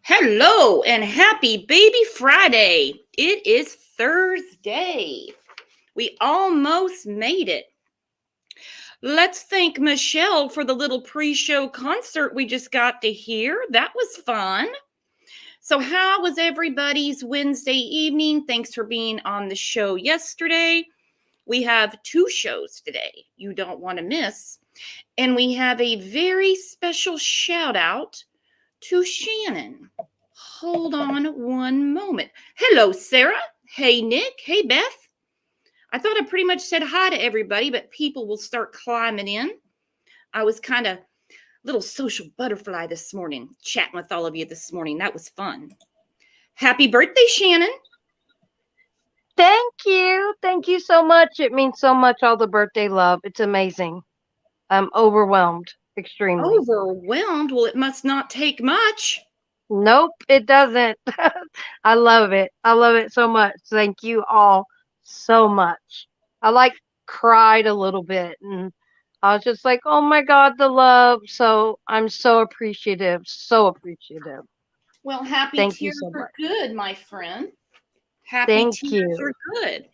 Hello and happy Baby Friday. It is Thursday. We almost made it. Let's thank Michelle for the little pre show concert we just got to hear. That was fun. So, how was everybody's Wednesday evening? Thanks for being on the show yesterday. We have two shows today you don't want to miss. And we have a very special shout out to Shannon. Hold on one moment. Hello, Sarah. Hey, Nick. Hey, Beth. I thought I pretty much said hi to everybody, but people will start climbing in. I was kind of little social butterfly this morning, chatting with all of you this morning. That was fun. Happy birthday, Shannon. Thank you. Thank you so much. It means so much, all the birthday love. It's amazing. I'm overwhelmed extremely. Overwhelmed? Well, it must not take much. Nope, it doesn't. I love it. I love it so much. Thank you all so much. I cried a little bit and I was just like, oh my God, the love. So I'm so appreciative. So appreciative. Well, happy Thank you tears so are much. good, my friend. Happy Thank tears you. are good.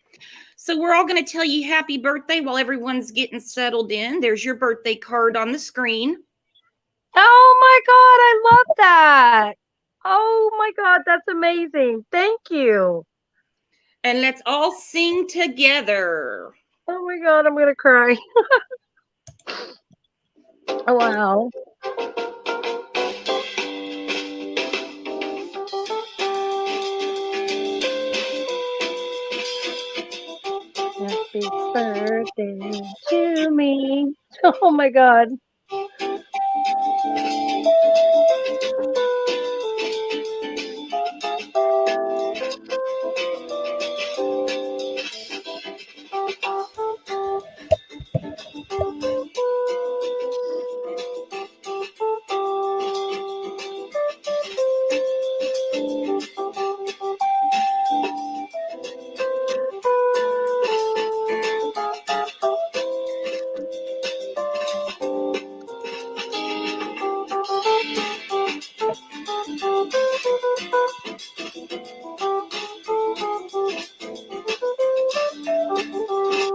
So we're all going to tell you happy birthday while everyone's getting settled in. There's your birthday card on the screen. Oh my God, I love that. Oh my God, that's amazing. Thank you. And let's all sing together. Oh my God, I'm gonna cry. Oh, wow. Happy birthday to me. Oh my God.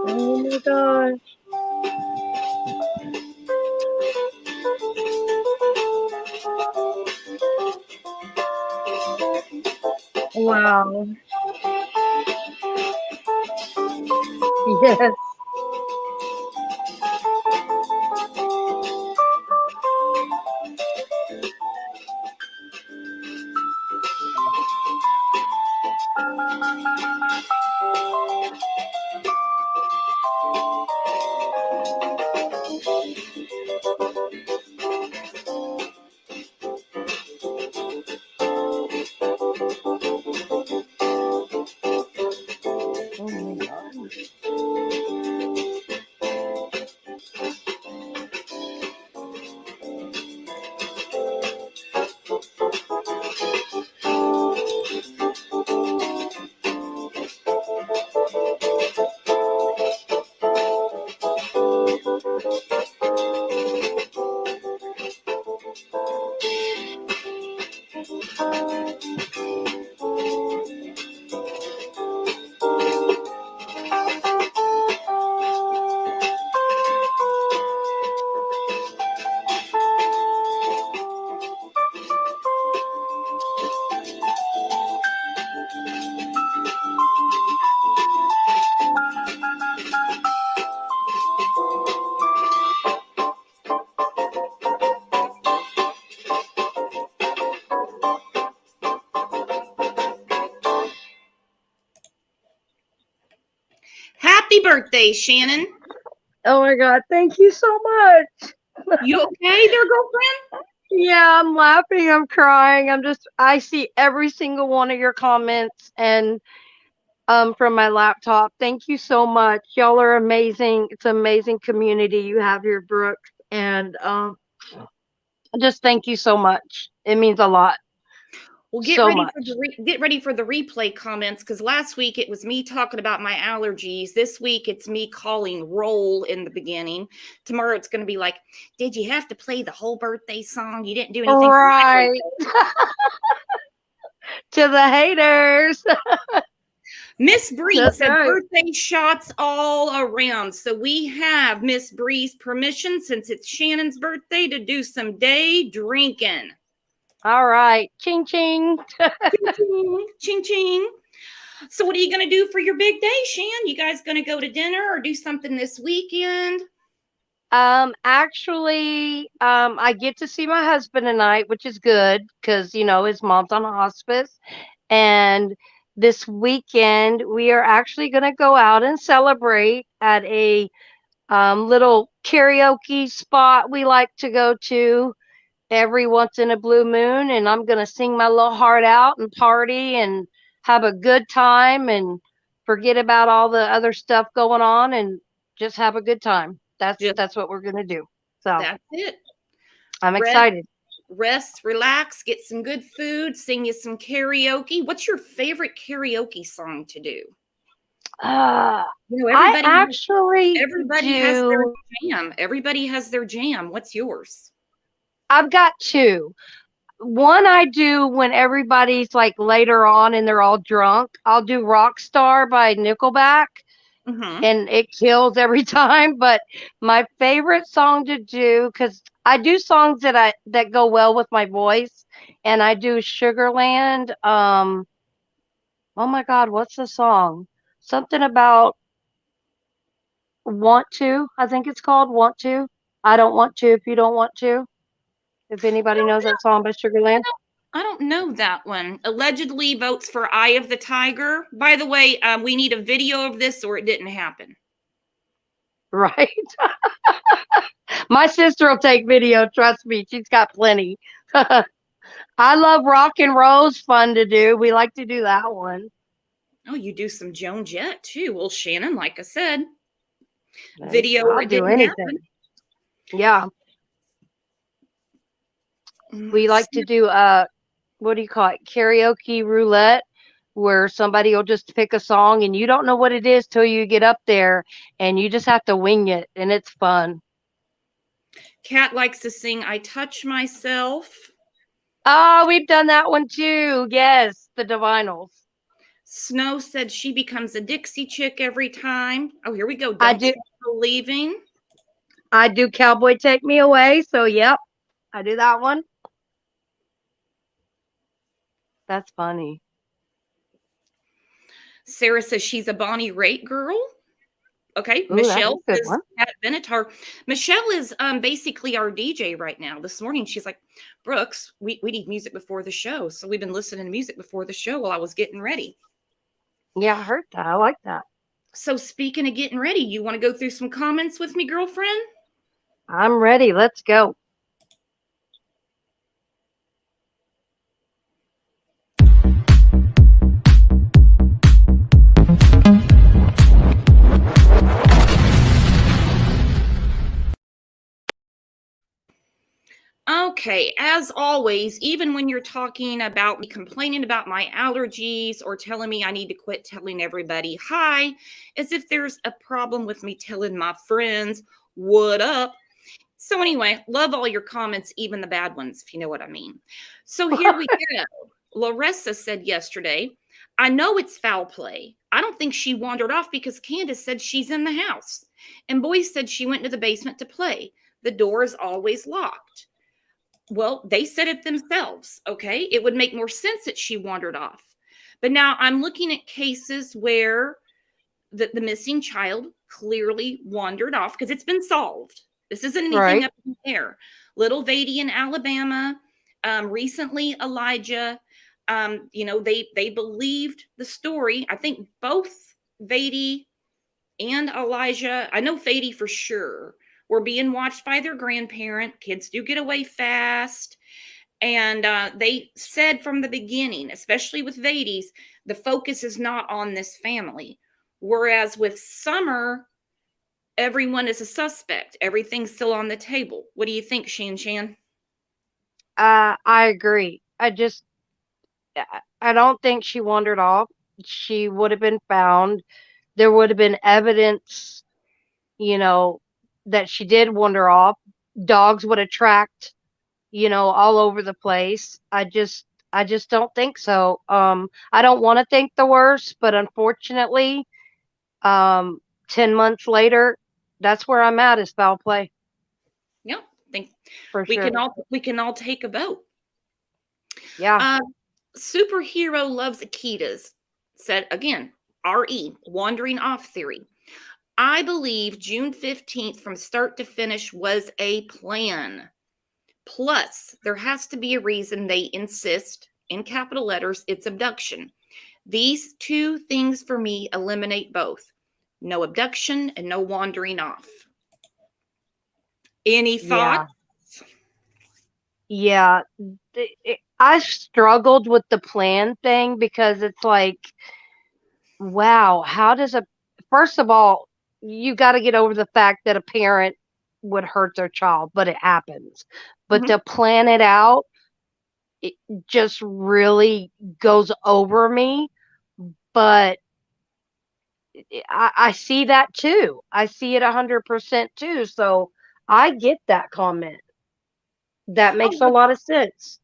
Oh my gosh. Wow. Yes. Oh my God. Happy birthday, Shannon. Oh my God. Thank you so much. You okay there, girlfriend? Yeah, I'm laughing. I'm crying. I see every single one of your comments and from my laptop. Thank you so much. Y'all are amazing. It's an amazing community you have here, Brooke. And just thank you so much. It means a lot. Well, so much. get ready for the replay comments because last week it was me talking about my allergies. This week it's me calling roll in the beginning. Tomorrow it's going to be like, did you have to play the whole birthday song? You didn't do anything for my Right. birthday. To the haters. Miss Bree That's said right. birthday shots all around. So we have Miss Bree's permission since it's Shannon's birthday to do some day drinking. All right. Ching ching. Ching ching, ching ching. So what are you going to do for your big day, Shan? You guys going to go to dinner or do something this weekend? Actually, I get to see my husband tonight, which is good because, his mom's on hospice. And this weekend, we are actually going to go out and celebrate at a little karaoke spot we like to go to every once in a blue moon. And I'm going to sing my little heart out and party and have a good time and forget about all the other stuff going on and just have a good time. That's Just that's what we're going to do. So, that's it. I'm Rest, excited. rest, relax, get some good food, sing you some karaoke. What's your favorite karaoke song to do? Uh, You know, I actually everybody has their do. jam. Everybody has their jam. What's yours? I've got two. One I do when everybody's like later on and they're all drunk. I'll do Rockstar by Nickelback Mm-hmm. and it kills every time. But my favorite song to do, because I do songs that go well with my voice, and I do Sugarland. Oh my God, what's the song? Something about want to. I think it's called Want to. I don't want to if you don't want to. If anybody knows that song by Sugarland. I don't know that one. Allegedly votes for Eye of the Tiger. By the way, we need a video of this or it didn't happen. Right. My sister will take video. Trust me, she's got plenty. I love rock and roll's fun to do. We like to do that one. Oh, you do some Joan Jett too. Well, Shannon, like I said, Nice. video or I'll it do didn't happen. anything. Yeah. We like to do what do you call it? Karaoke roulette, where somebody will just pick a song and you don't know what it is till you get up there and you just have to wing it and it's fun. Kat likes to sing I Touch Myself. Oh, we've done that one too. Yes, the Divinals. Snow said she becomes a Dixie chick every time. Oh, here we go. I Don't do Stop Believing. I do Cowboy Take Me Away, so yep, I do that one. That's funny. Sarah says she's a Bonnie Raitt girl. Okay. Ooh, that's a Michelle good says one. Pat Benatar. Michelle is basically our DJ right now. This morning she's like, Brooks, we need music before the show. So we've been listening to music before the show while I was getting ready. Yeah, I heard that. I like that. So speaking of getting ready, you want to go through some comments with me, girlfriend? I'm ready. Let's go. Okay, as always, even when you're talking about me complaining about my allergies or telling me I need to quit telling everybody hi, as if there's a problem with me telling my friends what up. So, anyway, love all your comments, even the bad ones, if you know what I mean. So, here we go. Larissa said yesterday, I know it's foul play. I don't think she wandered off because Candace said she's in the house. And Boyce said she went to the basement to play. The door is always locked. Well, they said it themselves, okay? It would make more sense that she wandered off. But now I'm looking at cases where the missing child clearly wandered off because it's been solved. This isn't anything Right. up in the air. Little Vady in Alabama, recently Elijah, they believed the story. I think both Vady and Elijah, I know Vady for sure, were being watched by their grandparent. Kids do get away fast. And they said from the beginning, especially with Vades, the focus is not on this family. Whereas with Summer, everyone is a suspect. Everything's still on the table. What do you think, Shan Shan? I agree. I don't think she wandered off. She would have been found. There would have been evidence, you know, that she did wander off. Dogs would have tracked, all over the place. I just don't think so. I don't want to think the worst, but unfortunately, um 10 months later, that's where I'm at, is foul play Yeah, think for sure. we can all take a vote. Yeah. Uh, Superhero loves Akitas said again, RE, wandering off theory. I believe June 15th from start to finish was a plan. Plus, there has to be a reason they insist, in capital letters, it's abduction. These two things for me eliminate both. No abduction and no wandering off. Any thoughts? Yeah. Yeah. I struggled with the plan thing because it's like, wow, how does a first of all, you got to get over the fact that a parent would hurt their child, but it happens. But Mhm. to plan it out, it just really goes over me. But I see that too. I see it 100% too. So I get that comment. That makes a Oh, lot of sense.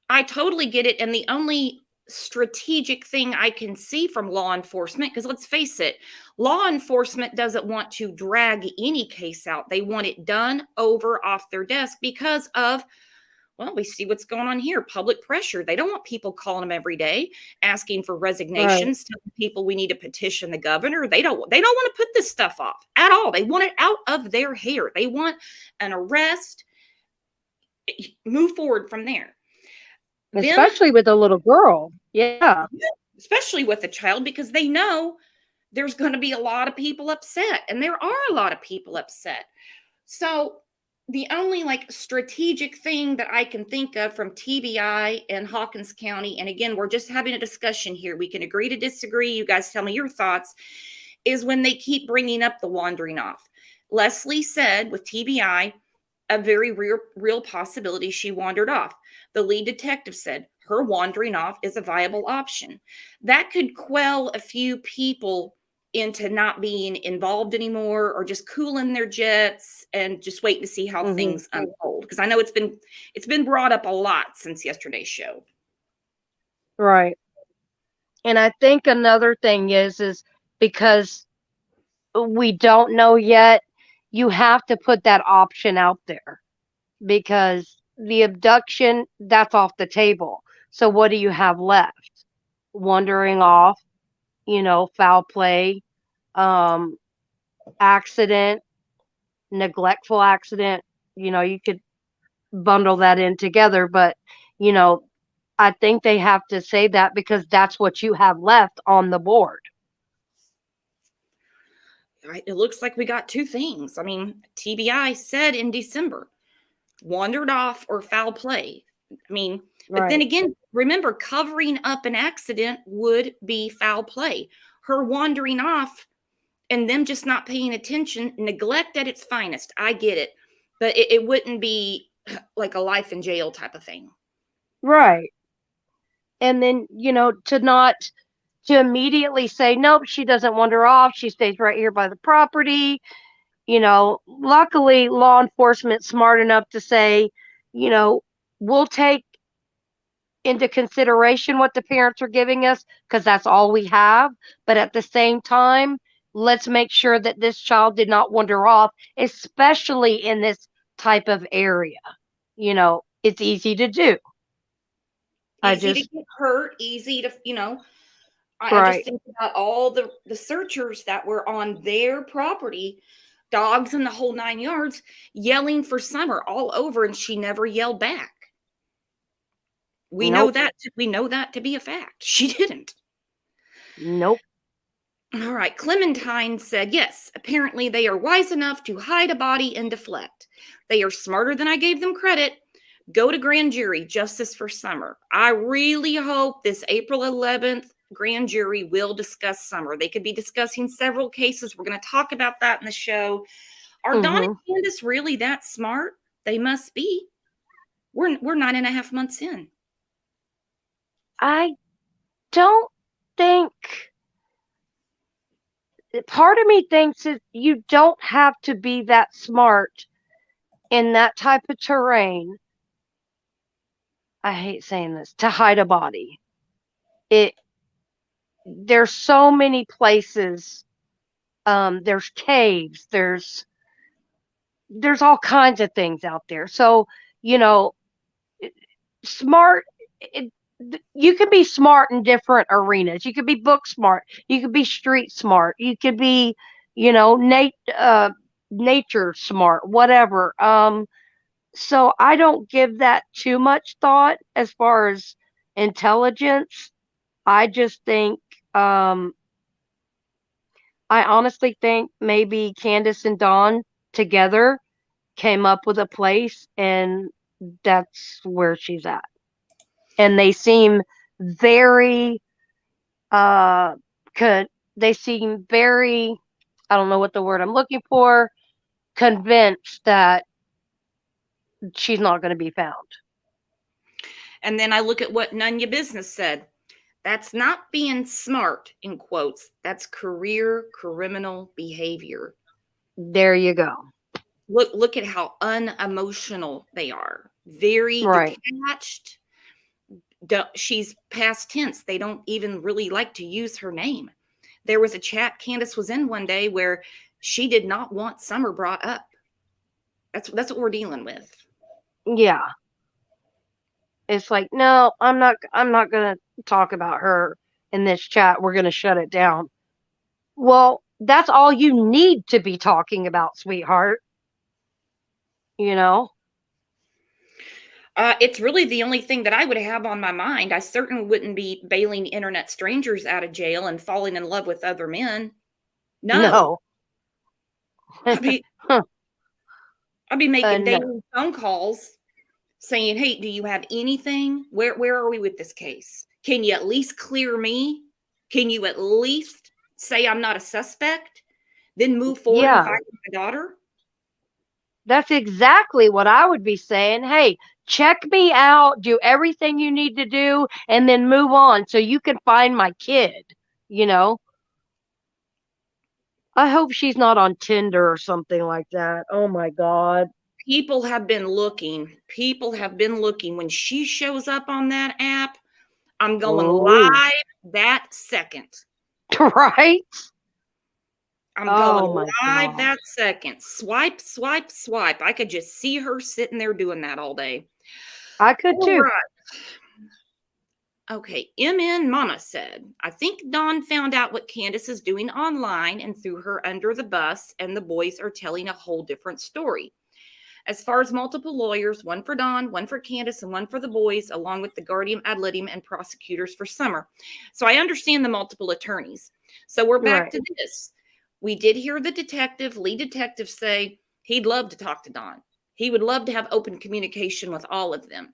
I totally get it. And the only strategic thing I can see from law enforcement, because let's face it, law enforcement doesn't want to drag any case out. They want it done over off their desk because of, well, we see what's going on here, public pressure. They don't want people calling them every day asking for Right. resignations, telling people we need to petition the governor. They don't want to put this stuff off at all. They want it out of their hair. They want an arrest, move forward from there. Then, Especially with a little girl. Yeah. especially with a child, because they know there's going to be a lot of people upset, and there are a lot of people upset. So the only like strategic thing that I can think of from TBI and Hawkins County, and again, we're just having a discussion here. We can agree to disagree. You guys tell me your thoughts. Is when they keep bringing up the wandering off. Leslie said with TBI, a very real possibility she wandered off. The lead detective said her wandering off is a viable option. That could quell a few people into not being involved anymore or just cooling their jets and just waiting to see how Mhm. things unfold, because I know it's been brought up a lot since yesterday's show. Right. And I think another thing is because we don't know yet, you have to put that option out there because the abduction, that's off the table. So what do you have left? Wandering off, foul play, um, accident, neglectful accident. You could bundle that in together, but you know, I think they have to say that because that's what you have left on the board. Right? It looks like we got two things. I mean, TBI said in December, wandered off or foul play. I mean, but then Right. again, remember, covering up an accident would be foul play. Her wandering off and them just not paying attention, neglect at its finest. I get it, but it wouldn't be like a life in jail type of thing. Right. And then, to immediately say, nope, she doesn't wander off. She stays right here by the property. Luckily, law enforcement smart enough to say, you know, we'll take into consideration what the parents are giving us because that's all we have. But at the same time, let's make sure that this child did not wander off, especially in this type of area. It's easy to do. I Easy to just, get hurt, easy to, I just right. think about all the searchers that were on their property, dogs and the whole 9 yards, yelling for Summer all over, and she never yelled back. We know Nope. that we know that to be a fact. She didn't. Nope. All right, Clementine said, yes, apparently they are wise enough to hide a body and deflect. They are smarter than I gave them credit. Go to grand jury, justice for Summer. I really hope this April 11th grand jury will discuss Summer. They could be discussing several cases. We're going to talk about that in the show. Are Dawn Hmm. and Candace really that smart? They must be. We're 9.5 months in. don't think, part of me thinks that you don't have to be that smart in that type of terrain. I hate saying this, to hide a body. It There's so many places. There's caves. There's all kinds of things out there. So, you know, smart. It, you can be smart in different arenas. You could be book smart. You could be street smart. You could be, nature smart. Whatever. So I don't give that too much thought as far as intelligence. I just think, um, I honestly think maybe Candace and Dawn together came up with a place, and that's where she's at. And they seem very, uh, could, they seem very, I don't know what the word I'm looking for, convinced that she's not going to be found. And then I look at what None Your Business said. That's not being smart, in quotes. That's career criminal behavior. There you go. Look at how unemotional they are. Very Right. detached. She's past tense. They don't even really like to use her name. There was a chat Candace was in one day where she did not want Summer brought up. That's what we're dealing with. Yeah. It's like, no, I'm not going to talk about her in this chat. We're going to shut it down. Well, that's all you need to be talking about, sweetheart. You know? It's really the only thing that I would have on my mind. I certainly wouldn't be bailing internet strangers out of jail and falling in love with other men. No, No. I'd be Huh. I'd be making No. daily phone calls saying, "Hey, do you have anything? Where are we with this case? Can you at least clear me? Can you at least say I'm not a suspect? Then move forward and Yeah, find my daughter?" that's exactly what I would be saying. Hey, check me out, do everything you need to do, and then move on so you can find my kid. You know? I hope she's not on Tinder or something like that. Oh my God. People have been looking. People have been looking. When she shows up on that app, I'm going Oh, live that second. right? I'm going Oh my live God. that second. Swipe, swipe, swipe. I could just see her sitting there doing that all day. I could All too. right. Okay. MN Mama said, I think Dawn found out what Candace is doing online and threw her under the bus, and the boys are telling a whole different story. As far as multiple lawyers, one for Dawn, one for Candace, and one for the boys, along with the guardian ad litem and prosecutors for Summer. So I understand the multiple attorneys. So we're back Right. to this. We did hear the lead detective say he'd love to talk to Dawn. He would love to have open communication with all of them.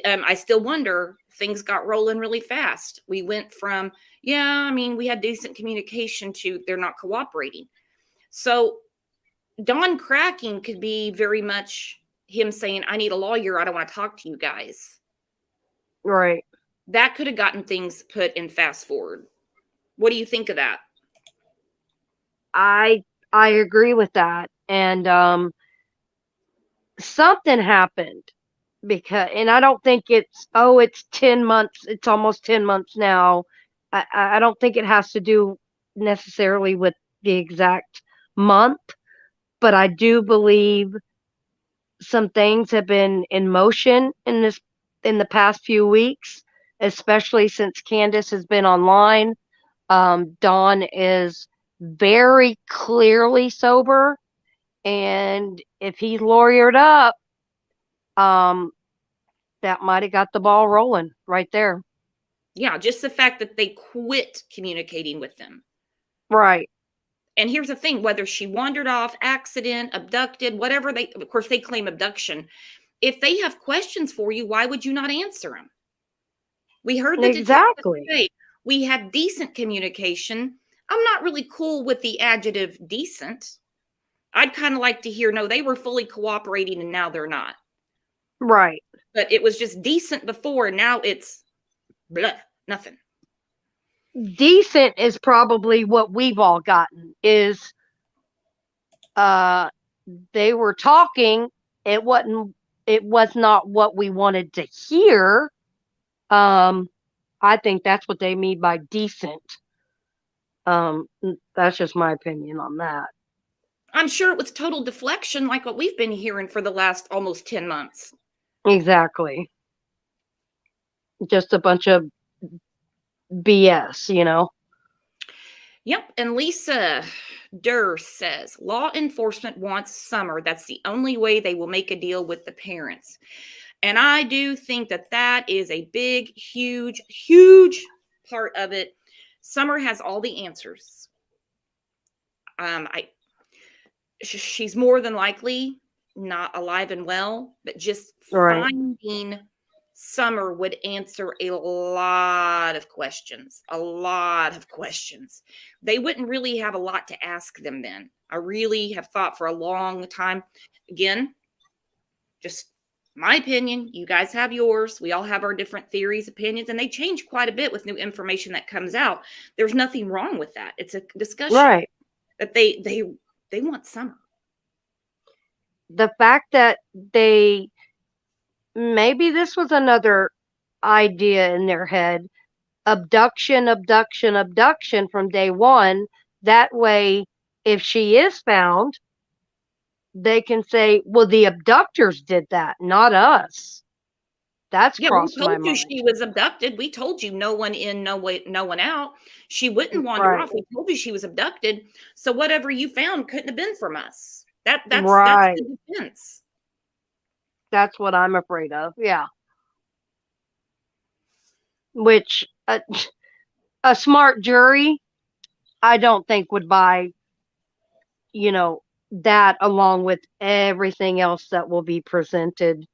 I still wonder, things got rolling really fast. We went from, yeah, I mean, we had decent communication to they're not cooperating. So Dawn cracking could be very much him saying, I need a lawyer. I don't want to talk to you guys. Right. That could have gotten things put in fast forward. What do you think of that? I I agree with that. And something happened, because, and I don't think it's 10 months, it's almost 10 months now. I don't think it has to do necessarily with the exact month, but I do believe some things have been in motion in the past few weeks, especially since Candace has been online. Dawn is very clearly sober, and if he's lawyered up, um, that might have got the ball rolling right there. Yeah, just the fact that they quit communicating with them. Right. And here's the thing, whether she wandered off, accident, abducted, whatever of course, they claim abduction. If they have questions for you, why would you not answer them? We heard the detective Exactly. say we had decent communication. I'm not really cool with the adjective decent. I'd kind of like to hear, no, they were fully cooperating and now they're not. Right. But it was just decent before and now it's blah, nothing. decent is probably what we've all gotten is uh they were talking, it was not what we wanted to hear. um I think that's what they mean by decent. That's just my opinion on that. I'm sure it was total deflection, like what we've been hearing for the last almost 10 months. Exactly. Just a bunch of BS. Yep. And Lisa Durr says law enforcement wants summer. That's the only way they will make a deal with the parents. And I do think that that is a big, huge, huge part of it. Summer has all the answers. I she's more than likely not alive and well, but just Right. finding Summer would answer a lot of questions, a lot of questions. They wouldn't really have a lot to ask them then. I really have thought for a long time. Again, just my opinion. You guys have yours. We all have our different theories, opinions, and they change quite a bit with new information that comes out. There's nothing wrong with that. It's a discussion Right. that they want Summer. The fact that they maybe this was another idea in their head: abduction, abduction, abduction from day one. That way, if she is found, they can say, well, the abductors did that, not us. That's Yeah, we crossed told my you mind. she was abducted. We told you no one in, no way, no one out. She wouldn't wander Right. off. We told you she was abducted. So whatever you found couldn't have been from us. That's Right. the defense. That's what I'm afraid of. Yeah. Which a smart jury, I don't think would buy, you know, that along with everything else that will be presented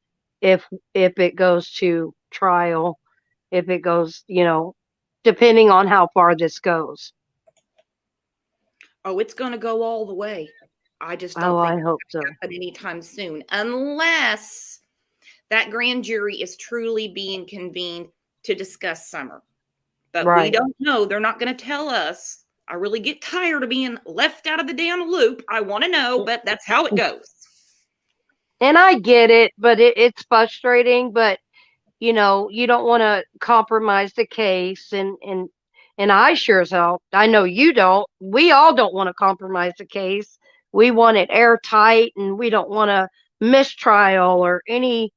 if if it goes to trial, if it goes, depending on how far this goes. Oh, it's going to go all the way. I just Oh, don't think I it's hope going to so. happen anytime soon, unless that grand jury is truly being convened to discuss Summer. But we Right. don't know. They're not going to tell us. I really get tired of being left out of the damn loop. I want to know, but that's how it goes. And I get it, but it's frustrating. But you don't want to compromise the case, and I sure as hell, I know you don't. We all don't want to compromise the case. We want it airtight, and we don't want a mistrial or anything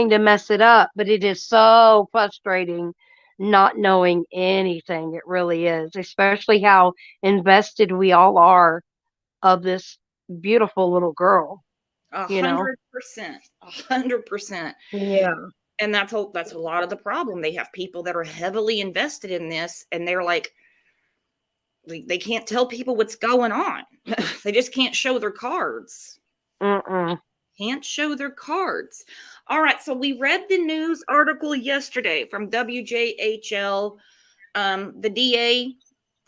to mess it up. But it is so frustrating not knowing anything. It really is, especially how invested we all are of this beautiful little girl. A You know? 100%, 100%. Yeah. And that's a lot of the problem. They have people that are heavily invested in this, and they're like, they can't tell people what's going on. They just can't show their cards. Mm-mm. Can't show their cards. All right, so we read the news article yesterday from WJHL. The DA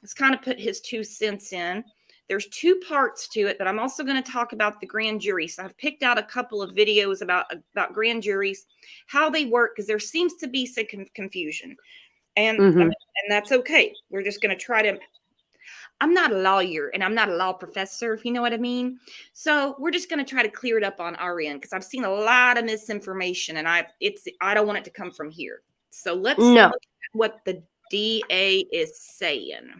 has kind of put his 2 cents in. There's two parts to it, but I'm also going to talk about the grand jury. So I've picked out a couple of videos about grand juries, how they work, because there seems to be some confusion, and Mm-hmm. and that's okay. We're just going to try to. I'm not a lawyer and I'm not a law professor, if you know what I mean. So we're just going to try to clear it up on our end because I've seen a lot of misinformation, and I don't want it to come from here. So let's No, look at what the DA is saying.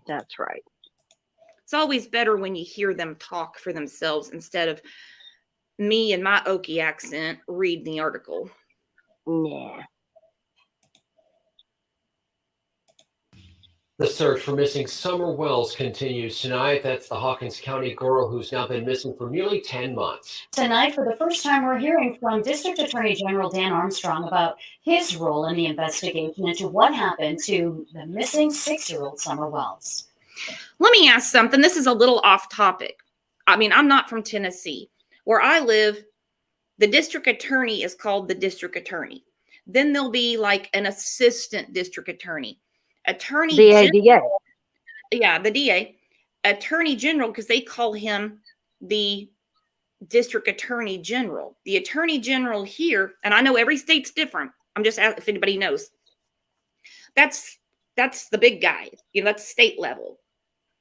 that's right. It's always better when you hear them talk for themselves instead of me and my Okie accent reading the article. Yeah. The search for missing Summer Wells continues tonight. That's the Hawkins County girl who's now been missing for nearly 10 months. Tonight, for the first time, we're hearing from District Attorney General Dan Armstrong about his role in the investigation into what happened to the missing 6-year-old Summer Wells. Let me ask something. This is a little off topic. I mean, I'm not from Tennessee. Where I live, the district attorney is called the district attorney. Then there'll be like an assistant district attorney. Attorney The general, ADA. yeah, the DA, attorney general, because they call him the district attorney general. The attorney general here, and I know every state's different. I'm just asking if anybody knows. That's the big guy. That's state level.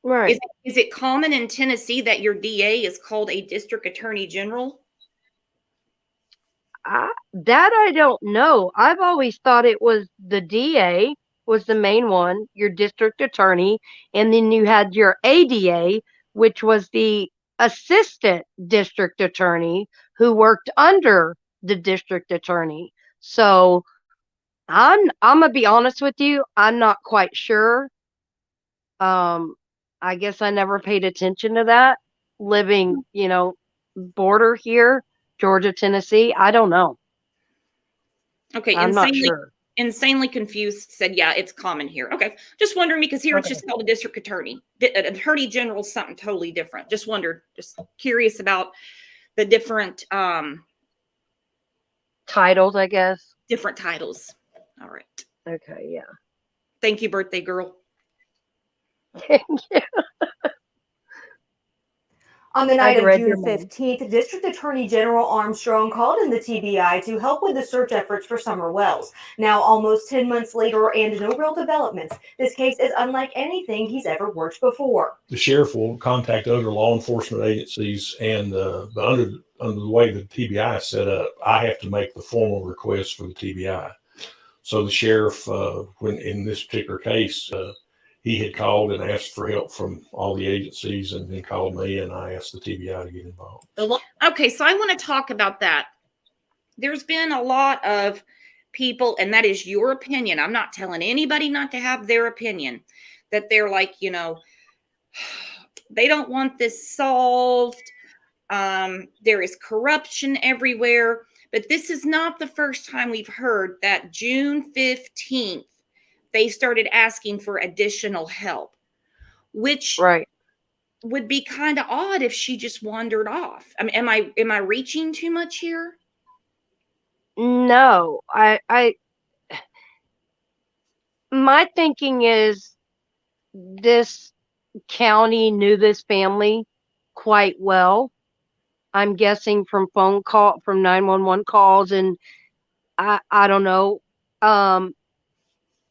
Right. Is it common in Tennessee that your DA is called a district attorney general? That I don't know. I've always thought it was the DA was the main one, your district attorney, and then you had your ADA, which was the assistant district attorney who worked under the district attorney. So I'm gonna be honest with you, I'm not quite sure. I guess I never paid attention to that. Living, border here, Georgia, Tennessee. I don't know. Okay, I'm not sure. insanely confused. Said, yeah, it's common here. Okay, just wondering because here it's Okay. just called a district attorney. An attorney general is something totally different. Just wondered, just curious about the different Titles, I guess. different titles. All right. Okay, yeah. Thank you, birthday girl. On the I'd night of read your June mind. 15th, District Attorney General Armstrong called in the TBI to help with the search efforts for Summer Wells. Now, almost 10 months later and no real developments, this case is unlike anything he's ever worked before. The sheriff will contact other law enforcement agencies, and under the way the TBI is set up, I have to make the formal request for the TBI. So the sheriff, when in this particular case, he had called and asked for help from all the agencies, and then called me, and I asked the TBI to get involved. Okay, so I want to talk about that. There's been a lot of people, and that is your opinion. I'm not telling anybody not to have their opinion, that they're like, they don't want this solved. There is corruption everywhere. But this is not the first time we've heard that June 15th, they started asking for additional help, which Right. would be kind of odd if she just wandered off. I mean, am I reaching too much here? No, my thinking is this county knew this family quite well. I'm guessing from 911 calls, and I don't know.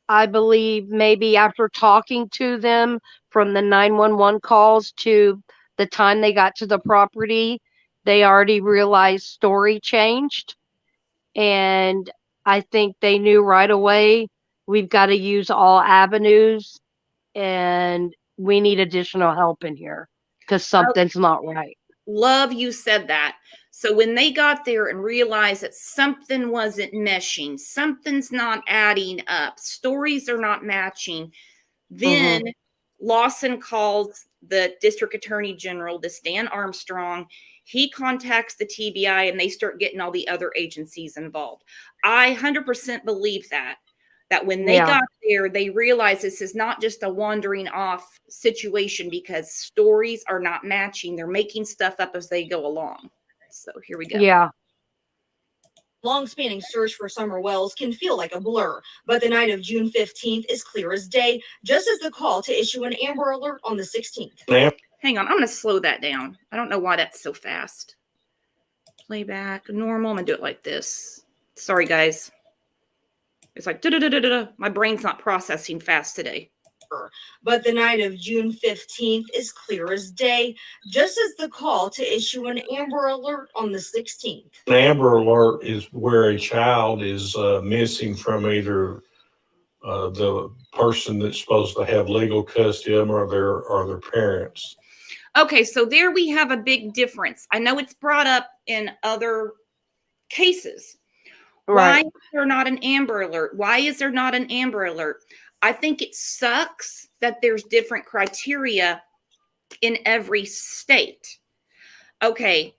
I believe maybe after talking to them from the 911 calls to the time they got to the property, they already realized story changed. And I think they knew right away we've got to use all avenues and we need additional help in here because something's not right. Love you said that. So when they got there and realized that something wasn't meshing, something's not adding up, stories are not matching, then Lawson calls the district attorney general, this Dan Armstrong. He contacts the TBI and they start getting all the other agencies involved. I 100% believe that when they got there, they realized this is not just a wandering off situation because stories are not matching. They're making stuff up as they go along. So here we go. Yeah. Long-spanning search for Summer Wells can feel like a blur, but the night of June 15th is clear as day, just as the call to issue an Amber Alert on the 16th. Hang on, I'm going to slow that down. I don't know why that's so fast. Playback, normal. I'm going to do it like this. Sorry, guys. It's like, da-da-da-da-da. My brain's not processing fast today. But the night of June 15th is clear as day, just as the call to issue an Amber Alert on the 16th. An Amber Alert is where a child is missing from either the person that's supposed to have legal custody of them or their parents. Okay, so there we have a big difference. I know it's brought up in other cases. Right. Why is there not an Amber Alert? Why is there not an Amber Alert? I think it sucks that there's different criteria in every state. Okay,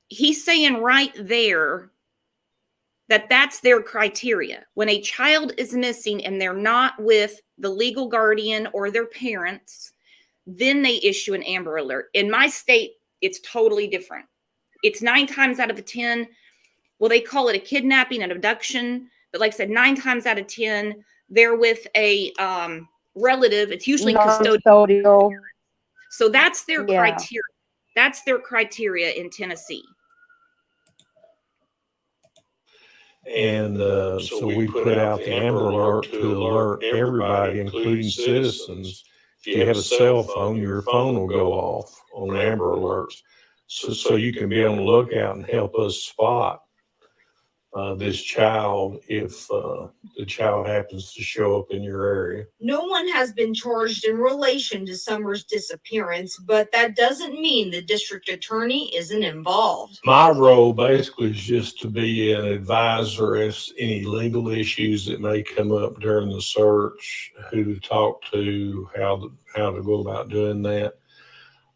he's saying right there that that's their criteria. When a child is missing and they're not with the legal guardian or their parents, then they issue an Amber Alert. In my state, it's totally different. It's 9 times out of 10. Well, they call it a kidnapping, an abduction. But like I said, 9 times out of 10, they're with a relative. It's usually custodial. So that's their criteria. That's their criteria in Tennessee. And so we put out the Amber Alert to alert everybody, including citizens. If you have a cell phone, your phone will go off on Amber Alerts. So you can be on the lookout and help us spot this child if the child happens to show up in your area. No one has been charged in relation to Summer's disappearance, but that doesn't mean the district attorney isn't involved. My role basically is just to be an advisor as to any legal issues that may come up during the search, who to talk to, how to go about doing that.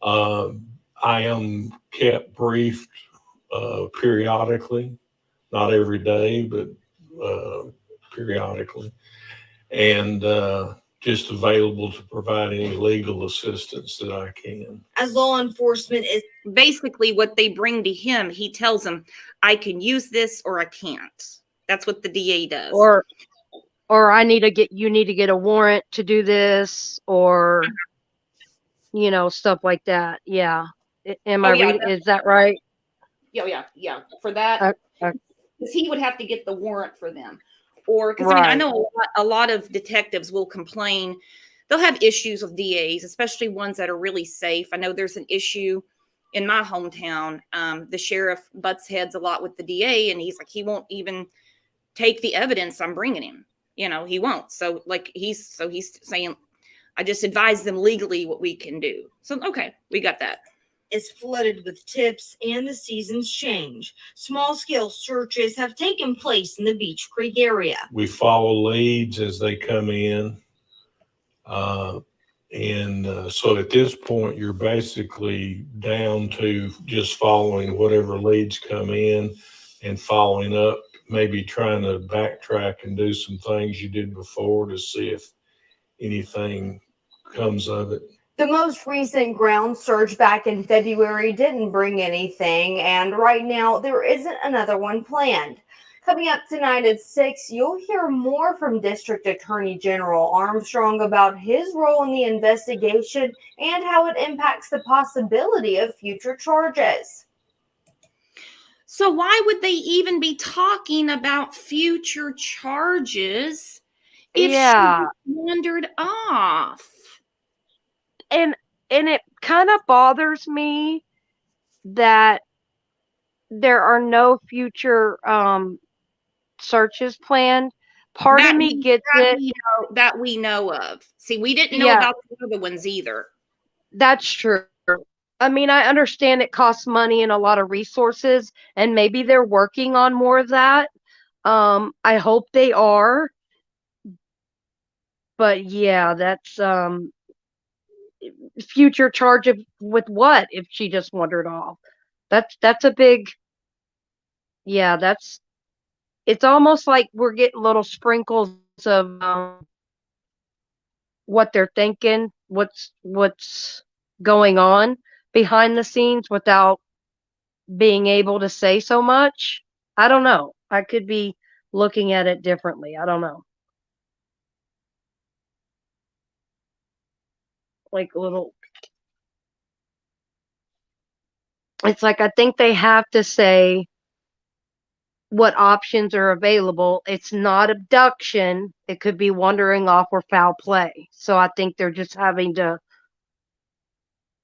I am kept briefed periodically, not every day, but periodically, and just available to provide any legal assistance that I can. As law enforcement is Basically, what they bring to him, he tells them, I can use this or I can't. That's what the DA does. Or you need to get a warrant to do this, or stuff like that. Yeah. Am I reading? Is that right? Yeah. For that, Uh, because he would have to get the warrant for them. Or, because I Right. know a lot of detectives will complain. They'll have issues with DAs, especially ones that are really safe. I know there's an issue in my hometown. The sheriff butts heads a lot with the DA, and he's like, he won't even take the evidence I'm bringing him. He won't. So he's saying, I just advise them legally what we can do. So, okay, we got that. is flooded with tips and the seasons change. Small-scale searches have taken place in the Beech Creek area. We follow leads as they come in. So at this point, you're basically down to just following whatever leads come in and following up, maybe trying to backtrack and do some things you did before to see if anything comes of it. The most recent ground search back in February didn't bring anything, and right now there isn't another one planned. Coming up tonight at 6, you'll hear more from District Attorney General Armstrong about his role in the investigation and how it impacts the possibility of future charges. So why would they even be talking about future charges if Yeah. she wandered off? And it kind of bothers me that there are no future searches planned. Part of me gets it. That we know of. See, we didn't know Yeah. about the other ones either. That's true. I mean, I understand it costs money and a lot of resources, and maybe they're working on more of that. I hope they are. But yeah, that's future charge of with what if she just wandered off? That's a big, yeah, it's almost like we're getting little sprinkles of what they're thinking, what's going on behind the scenes without being able to say so much. I don't know. I could be looking at it differently. I don't know. Like a little, it's like I think they have to say what options are available. It's not abduction. It could be wandering off or foul play. So I think they're just having to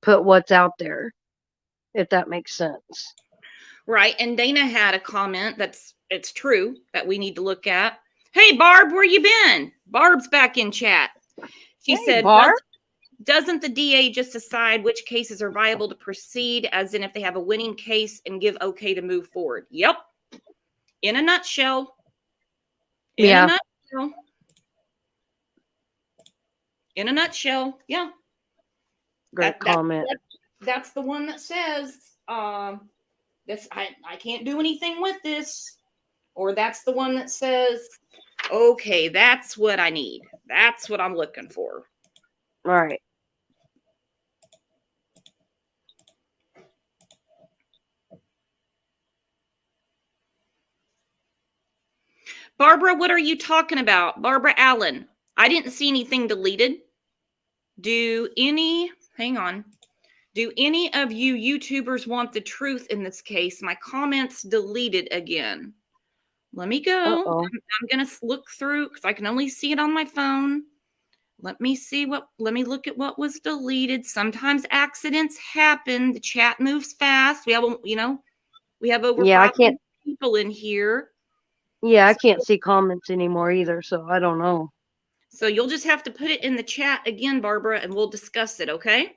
put what's out there, if that makes sense. Right. And Dana had a comment it's true that we need to look at. Hey, Barb, where you been? Barb's back in chat. She Hey, said, Barb. doesn't the DA just decide which cases are viable to proceed, as in if they have a winning case and give okay to move forward? Yep. In a nutshell. In a nutshell. Yeah. Great comment. That's the one that says, this I can't do anything with this. Or that's the one that says, okay, that's what I need. That's what I'm looking for. Right. Barbara, what are you talking about? Barbara Allen. I didn't see anything deleted. Hang on. Do any of you YouTubers want the truth in this case? My comments deleted again. Let me go. Uh-oh. I'm going to look through because I can only see it on my phone. Let me look at what was deleted. Sometimes accidents happen. The chat moves fast. We have over Yeah, I 500 can't. people in here. Yeah, I can't see comments anymore either, so I don't know. So you'll just have to put it in the chat again, Barbara, and we'll discuss it, okay?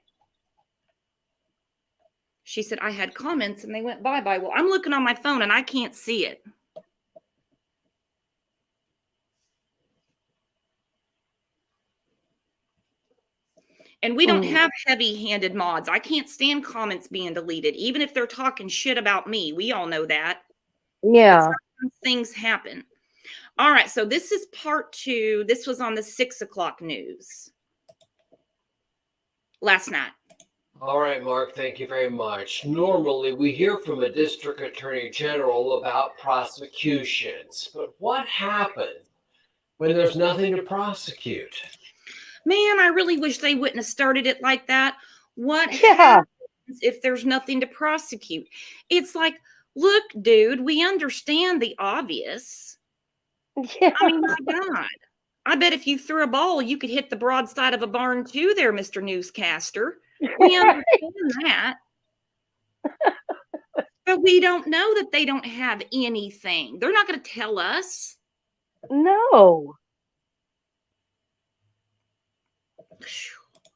She said I had comments and they went bye-bye. Well, I'm looking on my phone and I can't see it. And we don't have heavy-handed mods. I can't stand comments being deleted, even if they're talking shit about me. We all know that. Yeah. But sometimes things happen. All right, so this is part 2. This was on the 6 o'clock news last night. All right, Mark, thank you very much. Normally, we hear from a district attorney general about prosecutions, but what happens when there's nothing to prosecute? Man, I really wish they wouldn't have started it like that. What Yeah. happens if there's nothing to prosecute? It's like, look, dude, we understand the obvious. Yeah. I mean, my God. I bet if you threw a ball, you could hit the broadside of a barn too there, Mr. Newscaster. We understand that. But we don't know that they don't have anything. They're not going to tell us. No.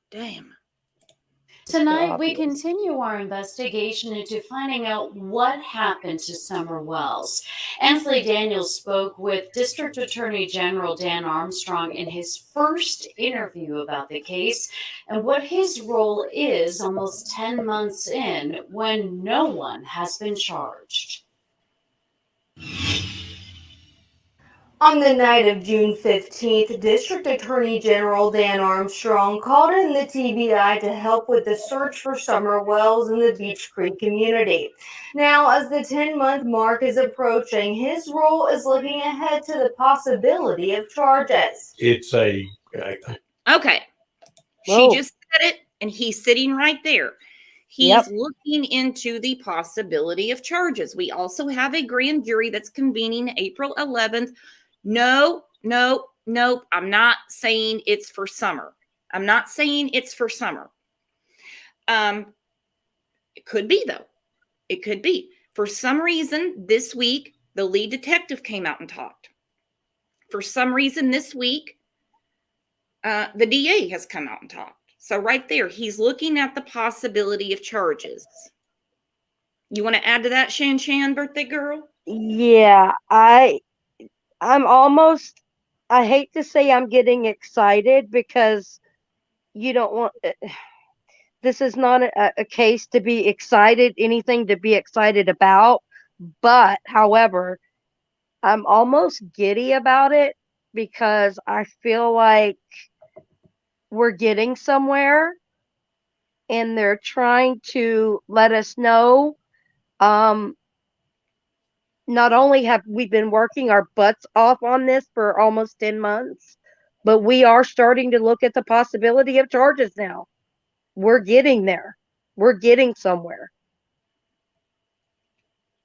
Damn. Tonight, we Obvious. continue our investigation into finding out what happened to Summer Wells. Ansley Daniels spoke with District Attorney General Dan Armstrong in his first interview about the case and what his role is almost 10 months in when no one has been charged. On the night of June 15th, District Attorney General Dan Armstrong called in the TBI to help with the search for Summer Wells in the Beech Creek community. Now, as the 10-month mark is approaching, his role is looking ahead to the possibility of charges. It's a Okay. She Whoa. just said it, and he's sitting right there. He's looking into the possibility of charges. We also have a grand jury that's convening April 11th. No. I'm not saying it's for summer. I'm not saying it's for summer. It could be, though. It could be. For some reason, this week, the lead detective came out and talked. For some reason, this week, the DA has come out and talked. So right there, he's looking at the possibility of charges. You want to add to that, Shan, birthday girl? Yeah, I'm almost, I hate to say I'm getting excited because you don't want, this is not a case to be excited, anything to be excited about. But, however, I'm almost giddy about it because I feel like we're getting somewhere and they're trying to let us know. Not only have we been working our butts off on this for almost 10 months, but we are starting to look at the possibility of charges now. We're getting there. We're getting somewhere.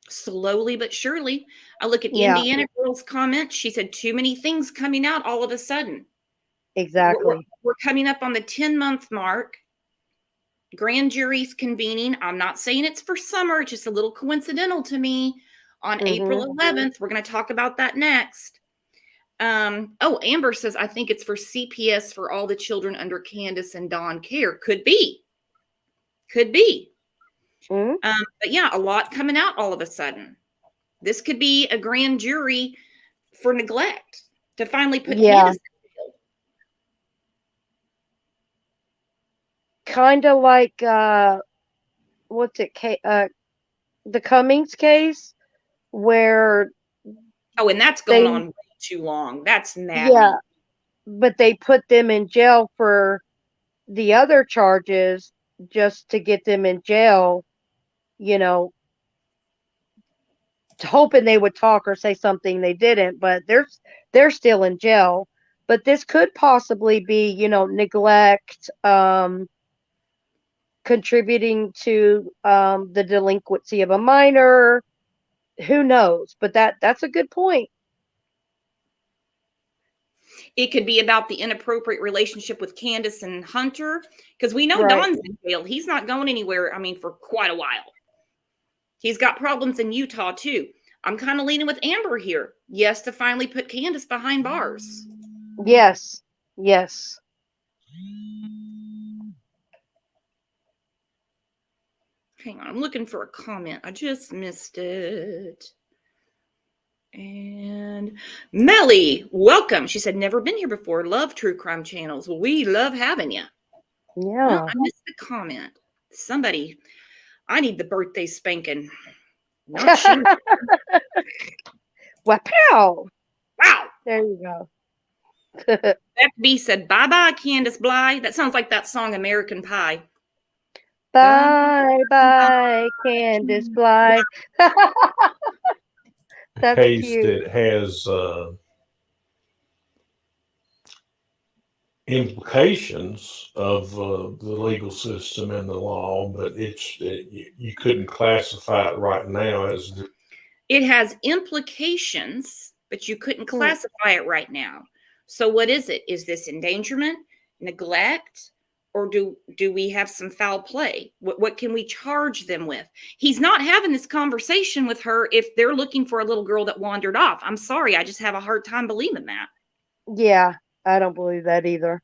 Slowly but surely. I look at Yeah. Indiana Girl's comment. She said too many things coming out all of a sudden. Exactly. We're coming up on the 10-month mark. Grand jury's convening. I'm not saying it's for summer. It's just a little coincidental to me. On April 11th, we're going to talk about that next. Amber says, I think it's for CPS for all the children under Candace and Dawn care. Could be. But yeah, a lot coming out all of a sudden. This could be a grand jury for neglect to finally put Candace in jail. Kind of like, what's it, the Cummings case, where Oh, and that's going on way too long. That's maddening. Yeah, but they put them in jail for the other charges just to get them in jail, you know, hoping they would talk or say something. They didn't, but they're still in jail. But this could possibly be, neglect, contributing to the delinquency of a minor. who knows? But that's a good point. It could be about the inappropriate relationship with Candace and Hunter, because we know Right. Don's in jail. He's not going anywhere, I mean, for quite a while. He's got problems in Utah, too. I'm kind of leaning with Amber here. Yes, to finally put Candace behind bars. Yes. Yes. Hang on, I'm looking for a comment. I just missed it. And Melly, welcome. She said, never been here before. Love true crime channels. Well, we love having you. Yeah. Well, I missed the comment. Somebody, I need the birthday spanking. Not she. Wow. Wow. There you go. FB said, bye-bye, Candace Bly. That sounds like that song, American Pie. Bye bye, Candace Bly. That's Case cute. that has implications of the legal system and the law, but you couldn't classify it right now as the, It has implications, but you couldn't Hmm. classify it right now. So what is it? Is this endangerment, neglect, or do we have some foul play? What can we charge them with? He's not having this conversation with her if they're looking for a little girl that wandered off. I'm sorry, I just have a hard time believing that. Yeah, I don't believe that either.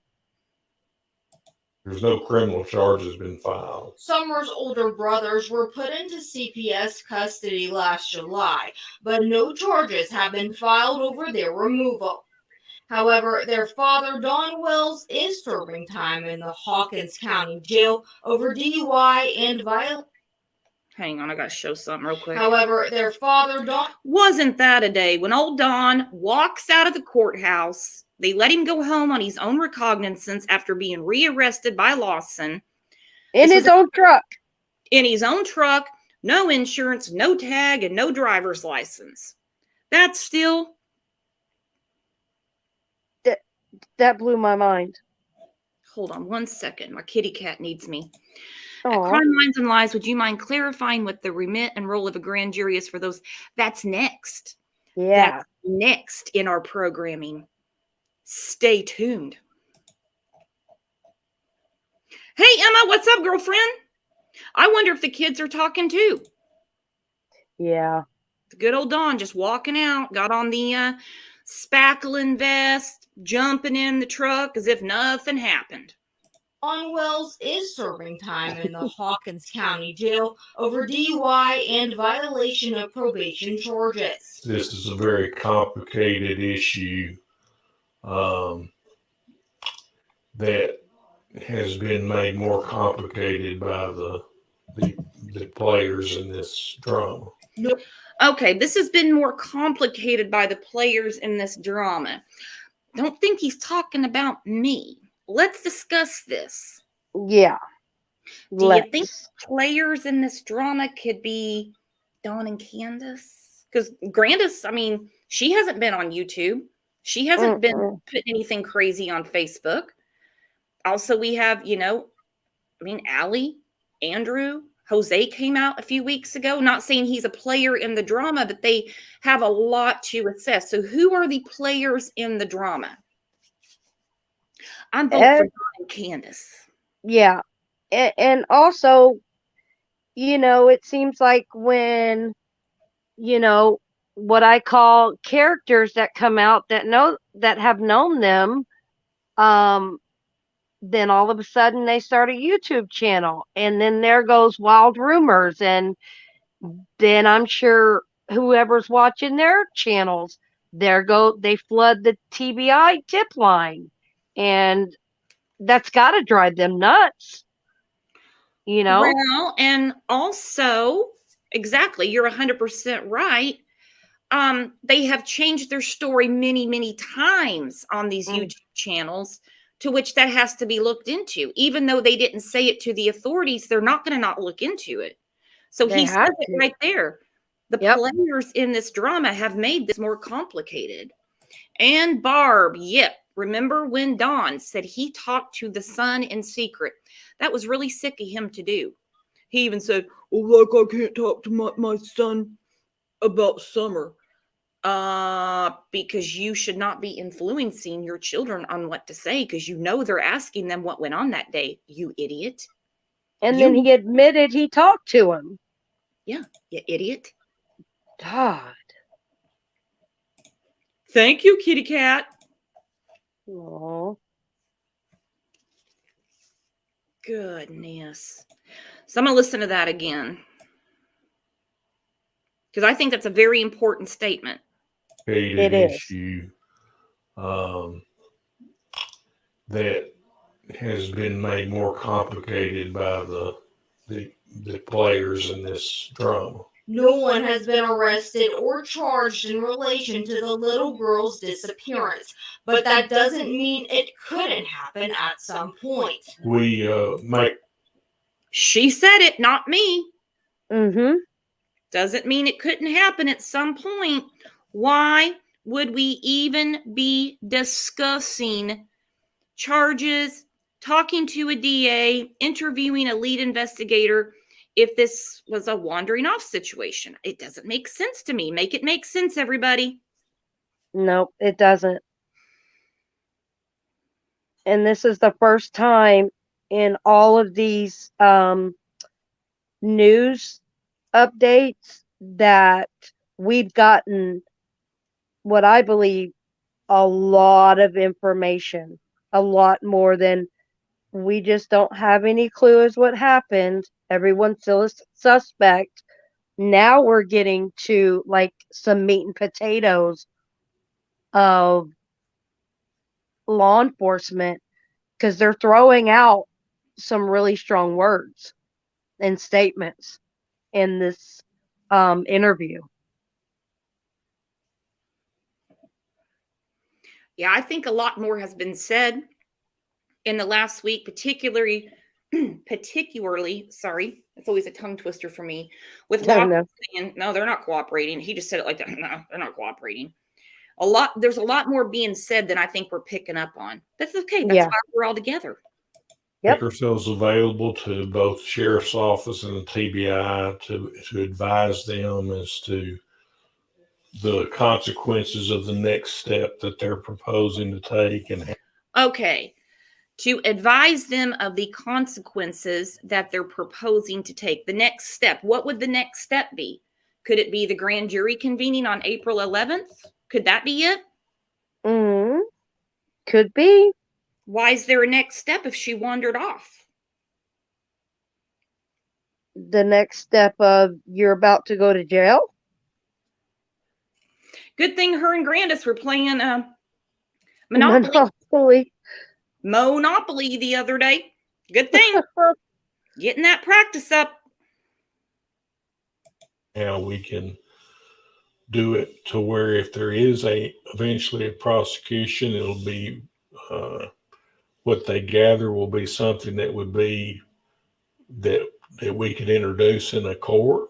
there's no criminal charges been filed. Summer's older brothers were put into CPS custody last July, but no charges have been filed over their removal. However, their father, Don Wells, is serving time in the Hawkins County Jail over DUI and violence. Hang on, I gotta show something real quick. However, their father, Don. Wasn't that a day when old Don walks out of the courthouse? They let him go home on his own recognizance after being rearrested by Lawson. In This his was own truck. in his own truck, no insurance, no tag, and no driver's license. That's still, That blew my mind. hold on one second. My kitty cat needs me. At Oh, Crime Lines and Lies, would you mind clarifying what the remit and role of a grand jury is for those? That's next. yeah. That's next in our programming. Stay tuned. Hey, Emma, what's up, girlfriend? I wonder if the kids are talking too. Yeah. The good old Dawn just walking out, got on the spackling vest, jumping in the truck as if nothing happened. Don Wells is serving time in the Hawkins County Jail over DUI and violation of probation charges. This is a very complicated issue that has been made more complicated by the players in this drama. Okay, this has been more complicated by the players in this drama. Don't think he's talking about me. Let's discuss this. Yeah. Do you think Let's. players in this drama could be Dawn and Candace? Because Grandis, I mean, she hasn't been on YouTube. She hasn't been putting anything crazy on Facebook. Also, we have, Allie, Andrew, Jose came out a few weeks ago. Not saying he's a player in the drama, but they have a lot to assess. So who are the players in the drama? I'm voting for Dawn and Candace. Yeah. And also, it seems like when, what I call characters that come out that have known them, then all of a sudden they start a YouTube channel, and then there goes Wild Rumors, and then I'm sure whoever's watching their channels, they flood the TBI tip line, and that's got to drive them nuts. Well, and also, exactly, you're 100% right. They have changed their story many, many times on these YouTube channels, to which that has to be looked into. Even though they didn't say it to the authorities, they're not going to not look into it. So he said it right there. The players in this drama have made this more complicated. And Barb, remember when Don said he talked to the son in secret? That was really sick of him to do. He even said, "Oh, like I can't talk to my son about Summer? Because you should not be influencing your children on what to say because you know they're asking them what went on that day, you idiot. And You- then he admitted he talked to him. Yeah, you idiot. God. Thank you, kitty cat. Oh. Goodness. So I'm going to listen to that again. Because I think that's a very important statement. It is. issue that has been made more complicated by the players in this drama. No one has been arrested or charged in relation to the little girl's disappearance, but that doesn't mean it couldn't happen at some point. We make She said it, not me. Mm-hmm. Doesn't mean it couldn't happen at some point. Why would we even be discussing charges, talking to a DA, interviewing a lead investigator if this was a wandering off situation? It doesn't make sense to me. Make it make sense, everybody. Nope, it doesn't. And this is the first time in all of these news updates that we've gotten what I believe a lot of information, a lot more than we just don't have any clue as what happened. Everyone's still a suspect. Now we're getting to like some meat and potatoes of law enforcement because they're throwing out some really strong words and statements in this interview. Yeah, I think a lot more has been said in the last week, particularly, sorry, it's always a tongue twister for me, with Oh, law no. saying, no, they're not cooperating. He just said it like that. No, they're not cooperating. There's a lot more being said than I think we're picking up on. That's okay. That's Yeah. why we're all together. Yep. make ourselves available to both the sheriff's office and the TBI to advise them as to the consequences of the next step that they're proposing to take and Okay. To advise them of the consequences that they're proposing to take. The next step. What would the next step be? Could it be the grand jury convening on April 11th? Could that be it? Could be. Why is there a next step if she wandered off? The next step of you're about to go to jail. Good thing her and Grandis were playing Monopoly the other day. Good thing. Getting that practice up. how we can do it to where if there is eventually a prosecution, it'll be what they gather will be something that would be that we could introduce in a court.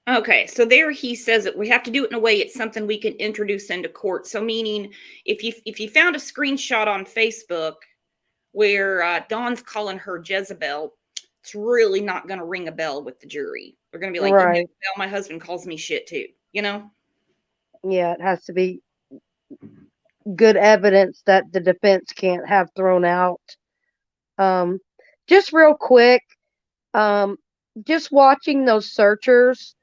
Okay, so there he says that we have to do it in a way it's something we can introduce into court. So meaning if you found a screenshot on Facebook where Dawn's calling her Jezebel, it's really not going to ring a bell with the jury. They're going to be like, Right. my husband calls me shit too, you know? Yeah, it has to be good evidence that the defense can't have thrown out. Just real quick, just watching those searchers,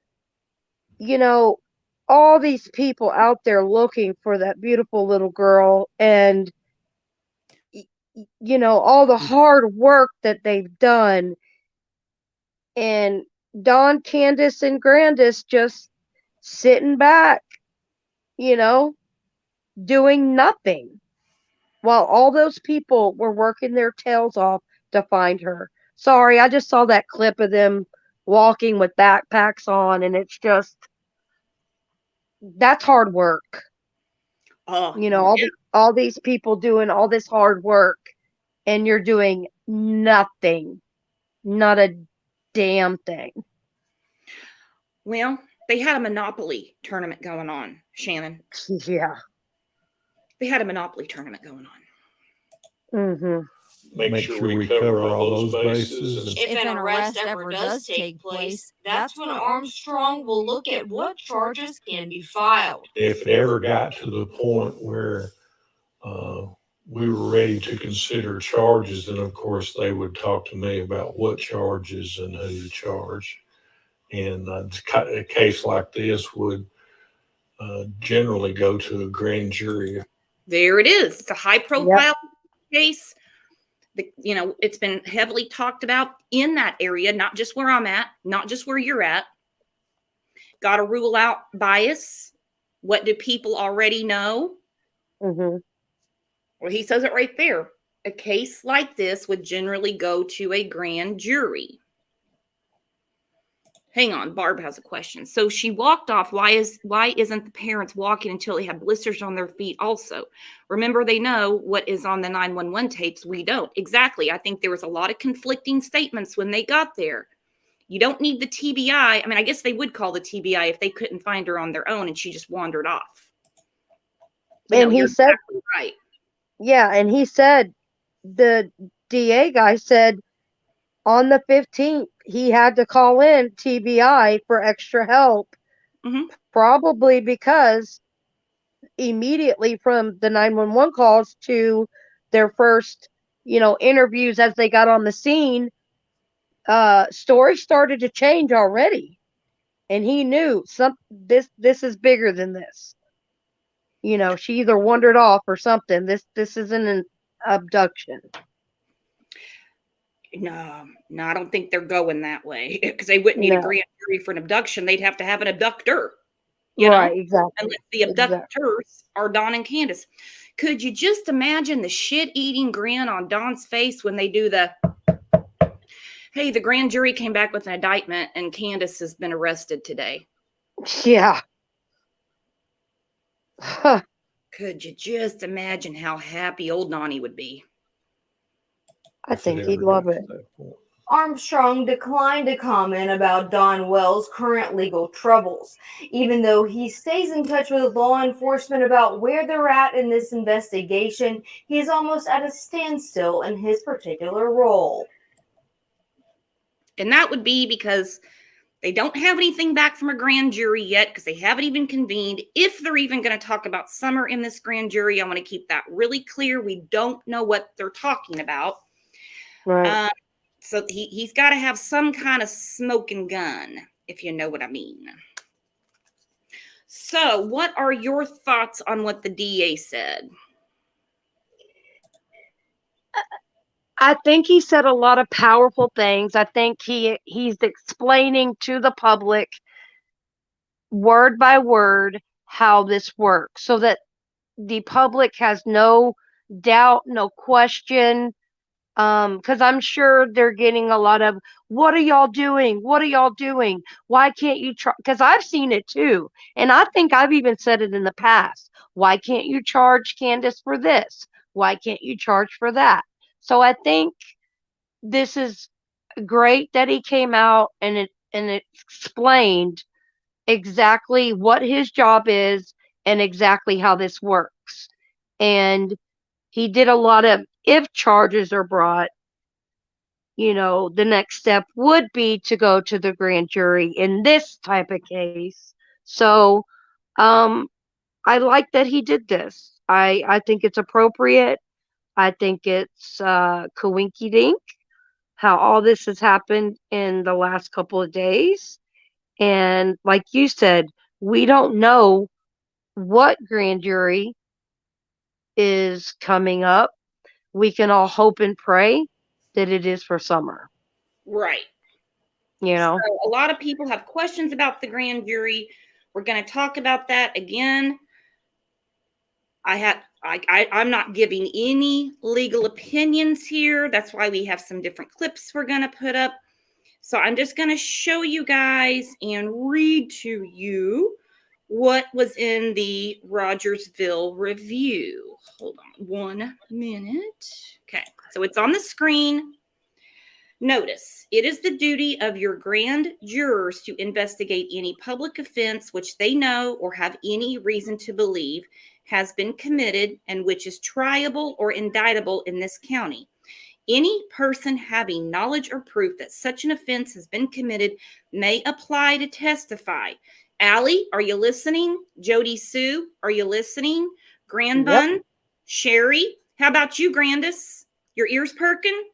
all these people out there looking for that beautiful little girl and all the hard work that they've done, and Dawn, Candace, and Grandis just sitting back, doing nothing while all those people were working their tails off to find her. Sorry, I just saw that clip of them walking with backpacks on, and it's just that's hard work. Oh, All these people doing all this hard work, and you're doing nothing, not a damn thing. well, they had a Monopoly tournament going on, Shannon. Yeah. They had a Monopoly tournament going on. Mm-hmm. make sure we cover all those bases. And If an arrest ever does take place, that's when Armstrong will look at what charges can be filed. if it ever got to the point where uh, we were ready to consider charges, then of course they would talk to me about what charges and who to charge. And a case like this would generally go to a grand jury. There it is. It's a high profile case. It's been heavily talked about in that area, not just where I'm at, not just where you're at. Got to rule out bias. What do people already know? Mm-hmm. Well, he says it right there. A case like this would generally go to a grand jury. Hang on, Barb has a question. So she walked off. Why isn't the parents walking until they have blisters on their feet also? Remember, they know what is on the 911 tapes. We don't. Exactly. I think there was a lot of conflicting statements when they got there. You don't need the TBI. I mean, I guess they would call the TBI if they couldn't find her on their own and she just wandered off. And he said, exactly right. Yeah, and he said, the DA guy said on the 15th, he had to call in TBI for extra help, probably because immediately from the 911 calls to their first, interviews as they got on the scene, stories started to change already. And he knew this is bigger than this. She either wandered off or something. This isn't an abduction. No, I don't think they're going that way because they wouldn't need a grand jury for an abduction. They'd have to have an abductor. Right, exactly. Unless the abductors are Dawn and Candace. Could you just imagine the shit-eating grin on Dawn's face when they do the, hey, the grand jury came back with an indictment and Candace has been arrested today? Yeah. Could you just imagine how happy old Nani would be? I think he'd love it. Armstrong declined to comment about Don Wells' current legal troubles, even though he stays in touch with law enforcement about where they're at in this investigation. He is almost at a standstill in his particular role. And that would be because they don't have anything back from a grand jury yet because they haven't even convened. If they're even going to talk about Summer in this grand jury, I want to keep that really clear. We don't know what they're talking about. Right. So he's got to have some kind of smoking gun, if you know what I mean. So what are your thoughts on what the DA said? I think he said a lot of powerful things. I think he's explaining to the public word by word how this works so that the public has no doubt, no question. Because I'm sure they're getting a lot of, what are y'all doing? What are y'all doing? Why can't you try? Because I've seen it too. And I think I've even said it in the past. Why can't you charge Candace for this? Why can't you charge for that? So I think this is great that he came out and it explained exactly what his job is and exactly how this works. And he did a lot of, if charges are brought, the next step would be to go to the grand jury in this type of case. So I like that he did this. I think it's appropriate. I think it's coinky dink how all this has happened in the last couple of days. And like you said, we don't know what grand jury is coming up. We can all hope and pray that it is for Summer. Right. So a lot of people have questions about the grand jury. We're going to talk about that again. I'm not giving any legal opinions here. That's why we have some different clips we're going to put up. So I'm just going to show you guys and read to you what was in the Rogersville Review. Hold on 1 minute. Okay, so it's on the screen. Notice, it is the duty of your grand jurors to investigate any public offense which they know or have any reason to believe has been committed and which is triable or indictable in this county. Any person having knowledge or proof that such an offense has been committed may apply to testify. Allie, are you listening? Jody Sue, are you listening? Grand Bun, Sherry, how about you, Grandis? Your ears perking?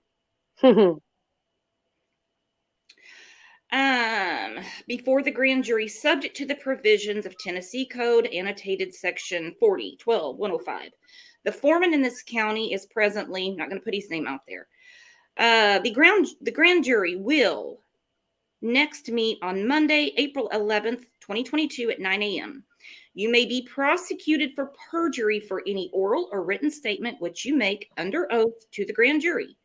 Before the grand jury, subject to the provisions of Tennessee Code, annotated section 40-12-105. The foreman in this county is presently, not going to put his name out there. The grand jury will next meet on Monday, April 11th, 2022 at 9 a.m. You may be prosecuted for perjury for any oral or written statement which you make under oath to the grand jury.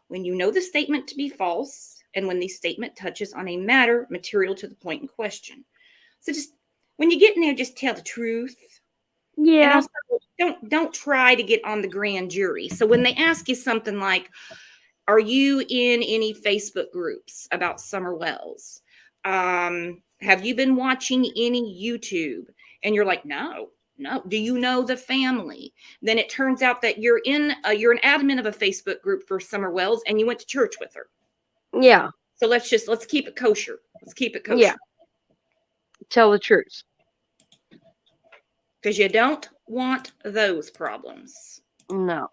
When you know the statement to be false, and when the statement touches on a matter material to the point in question. So just when you get in there, just tell the truth. And also don't try to get on the grand jury. So when they ask you something like, are you in any Facebook groups about Summer Wells? Have you been watching any YouTube? And you're like, no. Do you know the family? Then it turns out that you're an admin of a Facebook group for Summer Wells, and you went to church with her. Yeah. So let's keep it kosher. Let's keep it kosher. Yeah. Tell the truth. Because you don't want those problems. No.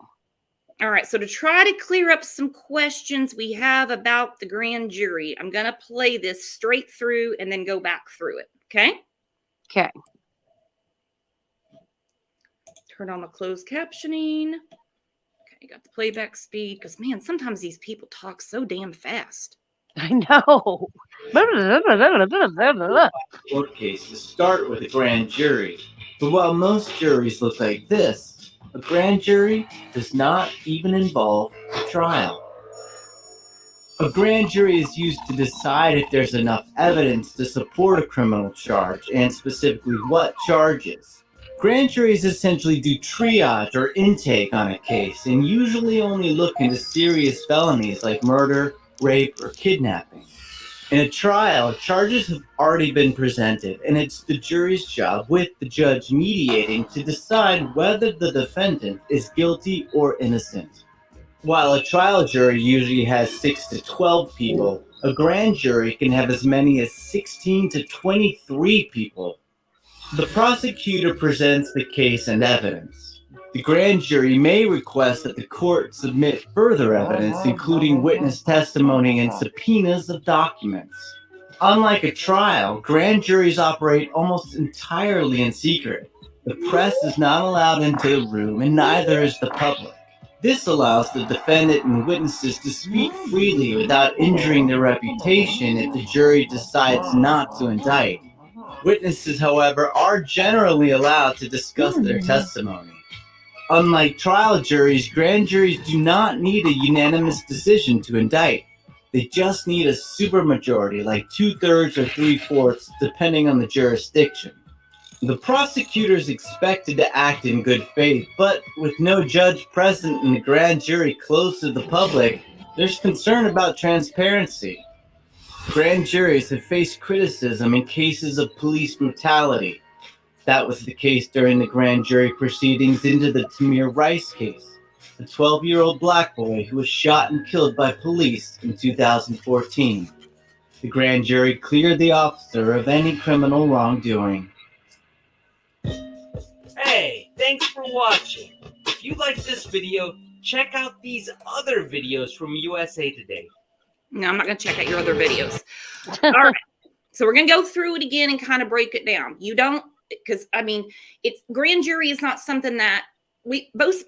All right. So to try to clear up some questions we have about the grand jury, I'm going to play this straight through and then go back through it. Okay? Okay. Turn on the closed captioning. Okay, got the playback speed. Because, man, sometimes these people talk so damn fast. I know. Court cases start with a grand jury, but while most juries look like this, a grand jury does not even involve a trial. A grand jury is used to decide if there's enough evidence to support a criminal charge, and specifically what charges. Grand juries essentially do triage or intake on a case and usually only look into serious felonies like murder, rape, or kidnapping. In a trial, charges have already been presented, and it's the jury's job, with the judge mediating, to decide whether the defendant is guilty or innocent. While a trial jury usually has 6 to 12 people, a grand jury can have as many as 16 to 23 people. The prosecutor presents the case and evidence. The grand jury may request that the court submit further evidence, including witness testimony and subpoenas of documents. Unlike a trial, grand juries operate almost entirely in secret. The press is not allowed into the room, and neither is the public. This allows the defendant and witnesses to speak freely without injuring their reputation if the jury decides not to indict. Witnesses, however, are generally allowed to discuss their testimony. Unlike trial juries, grand juries do not need a unanimous decision to indict. They just need a supermajority, like 2/3 or 3/4, depending on the jurisdiction. The prosecutor is expected to act in good faith, but with no judge present and the grand jury closed to the public, there's concern about transparency. Grand juries have faced criticism in cases of police brutality. That was the case during the grand jury proceedings into the Tamir Rice case, the 12-year-old black boy who was shot and killed by police in 2014. The grand jury cleared the officer of any criminal wrongdoing. Hey, thanks for watching. If you liked this video, check out these other videos from USA Today. No, I'm not going to check out your other videos. All right. So we're going to go through it again and kind of break it down. You don't, because, I mean, it's grand jury is not something that we both,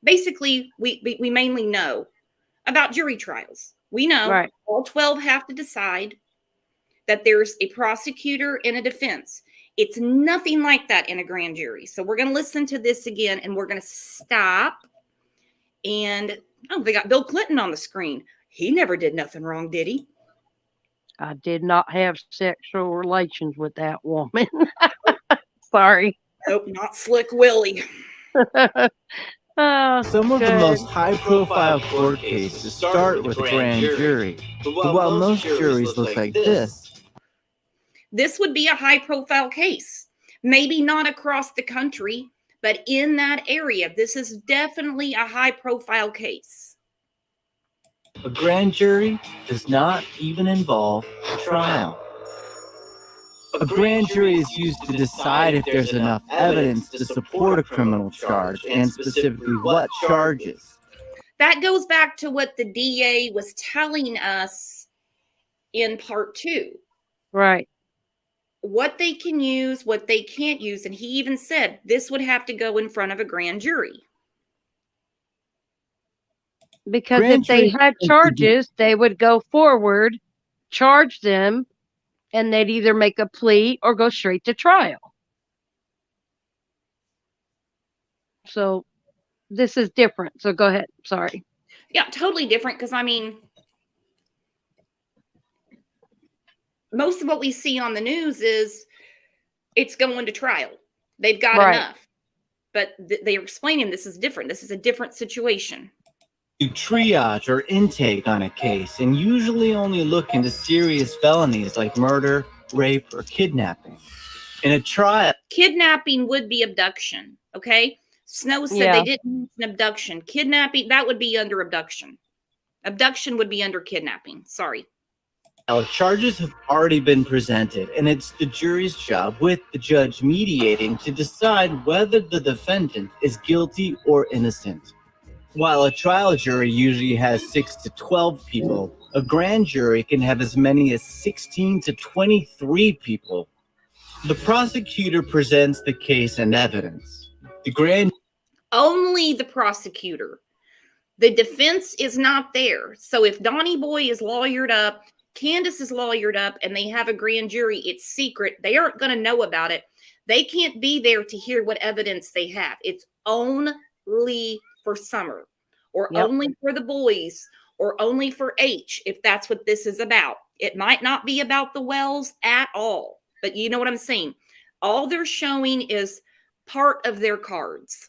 basically, we mainly know about jury trials. We know all 12 have to decide that there's a prosecutor and a defense. It's nothing like that in a grand jury. So we're going to listen to this again, and we're going to stop. And, oh, they got Bill Clinton on the screen. He never did nothing wrong, did he? I did not have sexual relations with that woman. Sorry. Nope, not Slick Willie. Some of the most high-profile court cases start with a grand jury, but while most juries look like this, this would be a high-profile case. Maybe not across the country, but in that area, this is definitely a high-profile case. A grand jury does not even involve a trial. A grand jury is used to decide if there's enough evidence to support a criminal charge and specifically what charges. That goes back to what the DA was telling us in part 2. Right. What they can use, what they can't use. And he even said this would have to go in front of a grand jury. Because if they had charges, they would go forward, charge them, and they'd either make a plea or go straight to trial. So this is different. So go ahead. Sorry. Yeah, totally different. Because, I mean, most of what we see on the news is it's going to trial. They've got enough. But they're explaining this is different. This is a different situation. You triage or intake on a case and usually only look into serious felonies like murder, rape, or kidnapping. In a trial, kidnapping would be abduction. Okay. Snow said they didn't use an abduction. Kidnapping, that would be under abduction. Abduction would be under kidnapping. Sorry. Charges have already been presented, and it's the jury's job, with the judge mediating, to decide whether the defendant is guilty or innocent. While a trial jury usually has 6 to 12 people, a grand jury can have as many as 16 to 23 people. The prosecutor presents the case and evidence. Only the prosecutor. The defense is not there. So if Donnie Boy is lawyered up, Candace is lawyered up, and they have a grand jury, it's secret. They aren't going to know about it. They can't be there to hear what evidence they have. It's only for Summer, or only for the boys, or only for H, if that's what this is about. It might not be about the Wells at all, but you know what I'm saying. All they're showing is part of their cards.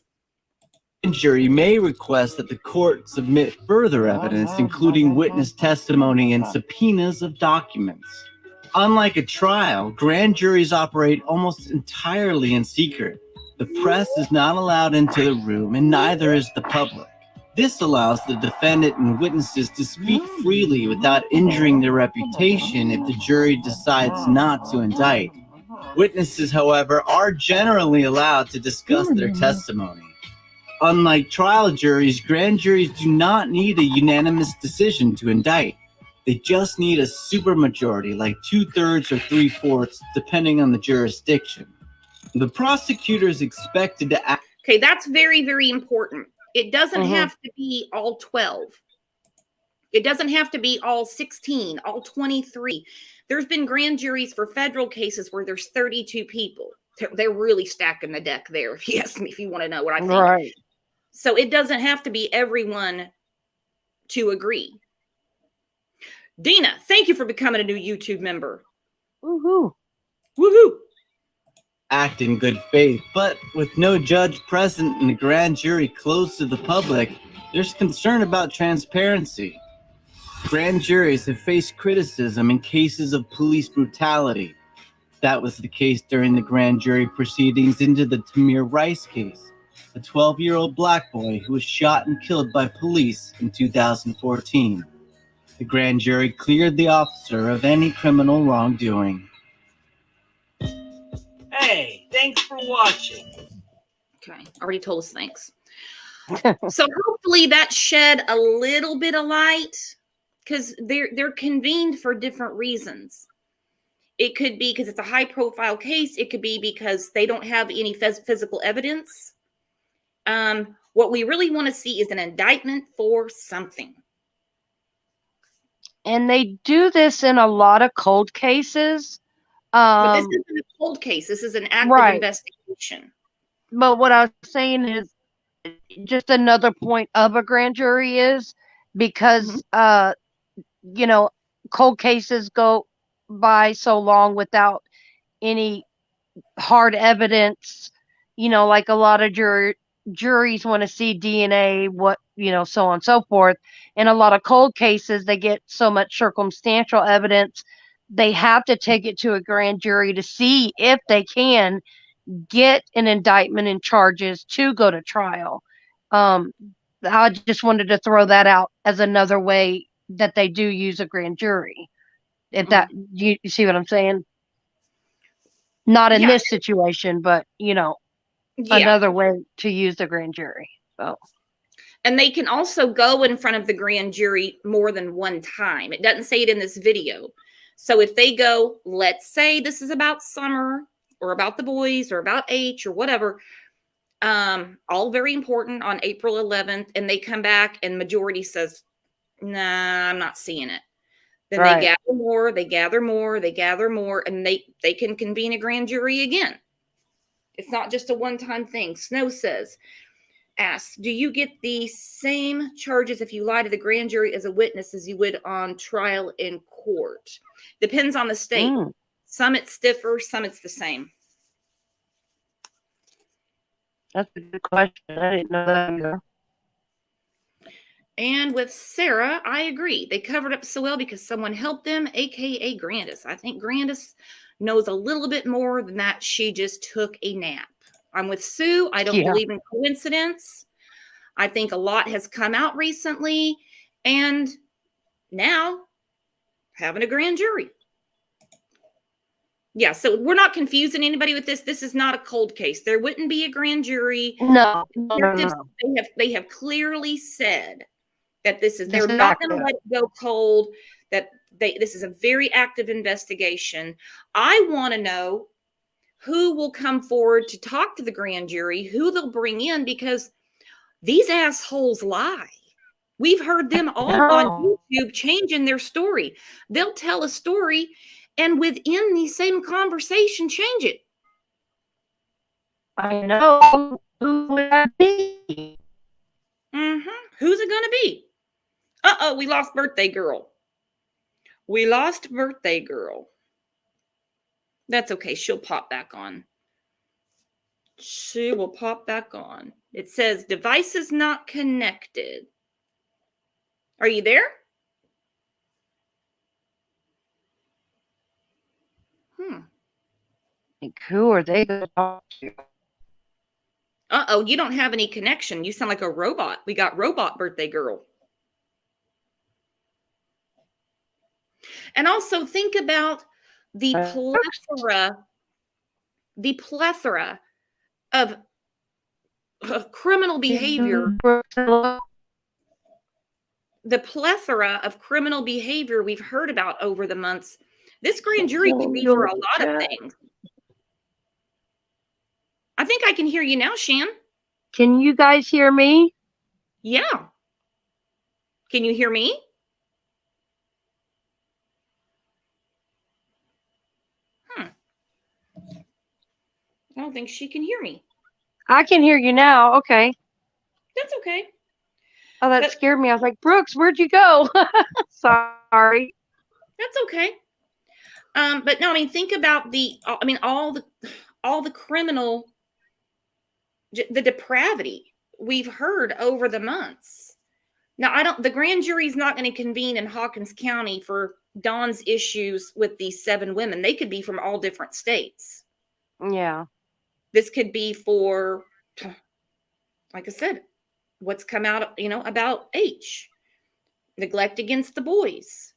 The jury may request that the court submit further evidence, including witness testimony and subpoenas of documents. Unlike a trial, grand juries operate almost entirely in secret. The press is not allowed into the room, and neither is the public. This allows the defendant and witnesses to speak freely without injuring their reputation if the jury decides not to indict. Witnesses, however, are generally allowed to discuss their testimony. Unlike trial juries, grand juries do not need a unanimous decision to indict. They just need a supermajority, like 2/3 or 3/4, depending on the jurisdiction. The prosecutor is expected to act. Okay, that's very, very important. It doesn't have to be all 12. It doesn't have to be all 16, all 23. There's been grand juries for federal cases where there's 32 people. They're really stacking the deck there, if you ask me, if you want to know what I think. Right. So it doesn't have to be everyone to agree. Dina, thank you for becoming a new YouTube member. Woohoo. Woohoo. Act in good faith, but with no judge present and the grand jury closed to the public, there's concern about transparency. Grand juries have faced criticism in cases of police brutality. That was the case during the grand jury proceedings into the Tamir Rice case, a 12-year-old black boy who was shot and killed by police in 2014. The grand jury cleared the officer of any criminal wrongdoing. Hey, thanks for watching. Okay, already told us thanks. So hopefully that shed a little bit of light, because they're convened for different reasons. It could be because it's a high-profile case. It could be because they don't have any physical evidence. What we really want to see is an indictment for something. And they do this in a lot of cold cases. But this isn't a cold case. This is an active investigation. But what I was saying is just another point of a grand jury is because, cold cases go by so long without any hard evidence, like a lot of juries want to see DNA, so on and so forth. In a lot of cold cases, they get so much circumstantial evidence, they have to take it to a grand jury to see if they can get an indictment and charges to go to trial. I just wanted to throw that out as another way that they do use a grand jury. If Mm. that you see what I'm saying? Not in Yeah. this situation, but Yeah. another way to use the grand jury. So And they can also go in front of the grand jury more than one time. It doesn't say it in this video. So if they go, let's say this is about Summer or about the boys or about H or whatever, all very important on April 11th, and they come back and majority says, nah, I'm not seeing it. Then they right. gather more, they gather more, they gather more, and they can convene a grand jury again. It's not just a one-time thing. Snow asks, do you get the same charges if you lie to the grand jury as a witness as you would on trial in court? Depends on the state. Mm, Some it's stiffer, some it's the same. that's a good question. I didn't know that either. And with Sarah, I agree. They covered up so well because someone helped them, aka Grandis. I think Grandis knows a little bit more than that. She just took a nap. I'm with Sue. I don't Yeah. believe in coincidence. I think a lot has come out recently, and now having a grand jury. Yeah, so we're not confusing anybody with this. This is not a cold case. There wouldn't be a grand jury. No. They have clearly said that This they're is not going to active. let it go cold, that this is a very active investigation. I want to know who will come forward to talk to the grand jury, who they'll bring in, because these assholes lie. We've heard them all on YouTube changing their story. They'll tell a story and within the same conversation change it. I know. Who would that be? Who's it going to be? Uh-oh, we lost birthday girl. We lost birthday girl. That's okay. She'll pop back on. She will pop back on. It says devices not connected. Are you there? Like, who are they going to talk to? Uh-oh, you don't have any connection. You sound like a robot. We got robot birthday girl. And also think about the plethora of criminal behavior. The plethora of criminal behavior we've heard about over the months. This grand jury could be for a lot of things. I think I can hear you now, Shan. Can you guys hear me? Yeah. Can you hear me? I don't think she can hear me. I can hear you now. Okay. That's okay. Oh, that scared me. I was like, Brooks, where'd you go? Sorry. That's okay. But no, I mean, think about all the criminal, the depravity we've heard over the months. Now, the grand jury's not going to convene in Hawkins County for Dawn's issues with these 7 women. They could be from all different states. Yeah. This could be for, like I said, what's come out, about H, neglect against the boys,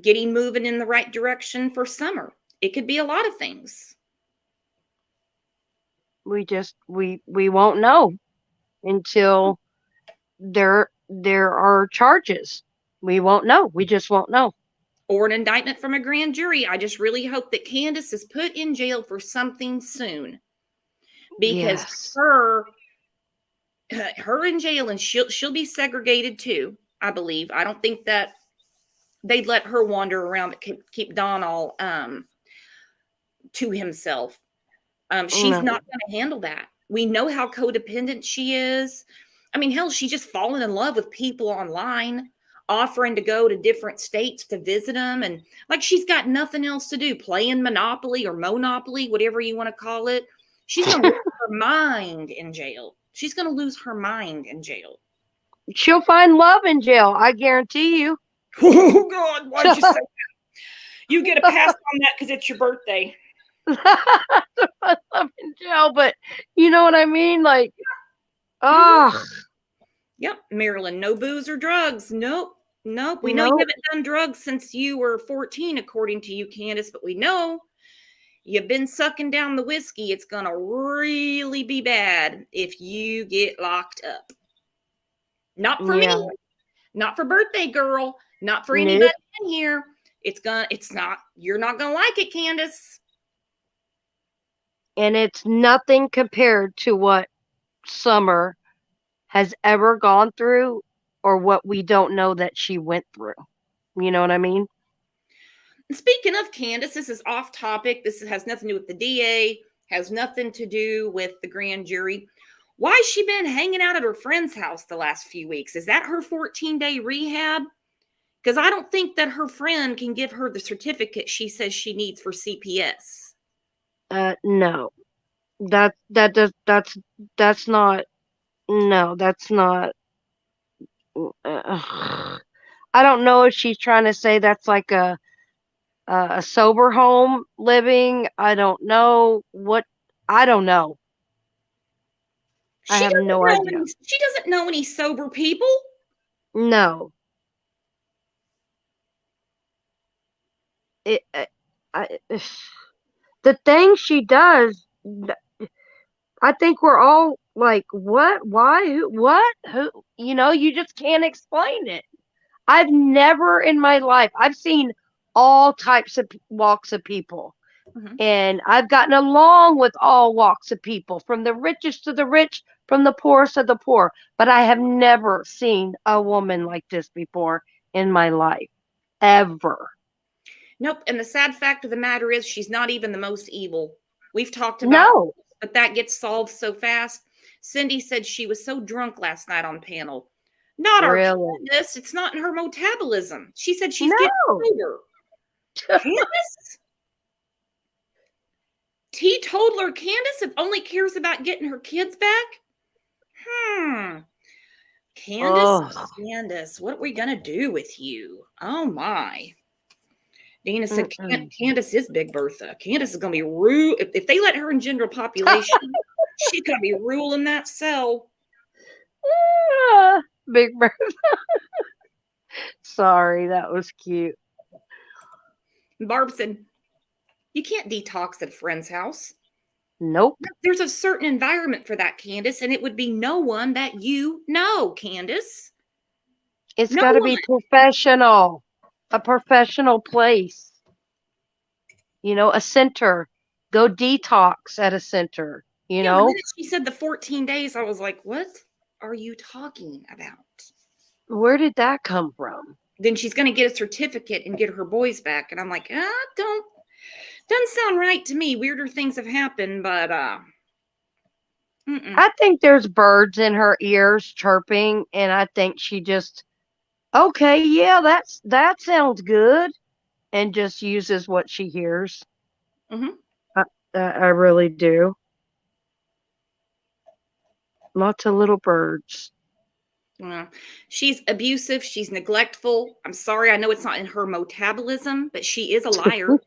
getting moving in the right direction for Summer. It could be a lot of things. We won't know until there are charges. We won't know. We just won't know. Or an indictment from a grand jury. I just really hope that Candace is put in jail for something soon, because her in jail, and she'll be segregated too, I believe. I don't think that they'd let her wander around, keep Don all to himself. She's not going to handle that. We know how codependent she is. I mean, hell, she's just fallen in love with people online, offering to go to different states to visit them. And like, she's got nothing else to do, playing Monopoly or Monopoly, whatever you want to call it. She's going to lose her mind in jail. She's going to lose her mind in jail. She'll find love in jail. I guarantee you. Oh, God. Why'd you say that? You get a pass on that because it's your birthday. I'm in jail, but you know what I mean? Like, Yep, Marilyn, no booze or drugs. Nope. Nope. We know you No. haven't done drugs since you were 14, according to you, Candace, but we know you've been sucking down the whiskey. It's going to really be bad if you get locked up. Not for Yeah. me, not for birthday girl, not for Nope. anybody in here. You're not going to like it, Candace. And it's nothing compared to what Summer has ever gone through or what we don't know that she went through. You know what I mean? Speaking of Candace, this is off topic. This has nothing to do with the DA, has nothing to do with the grand jury. Why has she been hanging out at her friend's house the last few weeks? Is that her 14-day rehab? Because I don't think that her friend can give her the certificate she says she needs for CPS. No. That's not. No, that's not. I don't know if she's trying to say that's like a sober home living. I don't know what. I don't know. I have no idea. She doesn't know any sober people. No. It. I, the thing she does, I think we're all like, what? Why? Who? What? Who? You know, you just can't explain it. I've never in my life, I've seen all types of walks of people. And I've gotten along with all walks of people, from the richest to the rich, from the poorest to the poor. But I have never seen a woman like this before in my life, ever. Nope. And the sad fact of the matter is, she's not even the most evil. We've talked about, No. but that gets solved so fast. Cindy said she was so drunk last night on panel. Not our Candace. It's not in her metabolism. She said she's getting older. Candace? Teetotaler Candace only cares about getting her kids back? Candace, what are we going to do with you? Oh, my. Dana said Candace is Big Bertha. Candace is going to be rude. If they let her in general population, she's going to be ruling that cell. Big Bertha. Sorry, that was cute. Barb said, you can't detox at a friend's house. Nope. There's a certain environment for that, Candace, and it would be no one that you know, Candace. It's got to be professional. A professional place. You know, a center. Go detox at a center. You know? The minute she said the 14 days, I was like, what are you talking about? Where did that come from? Then she's going to get a certificate and get her boys back. And I'm like, doesn't sound right to me. Weirder things have happened, but I think there's birds in her ears chirping, and I think she just, okay, yeah, that sounds good, and just uses what she hears. I really do. Lots of little birds. She's abusive. She's neglectful. I'm sorry. I know it's not in her metabolism, but she is a liar.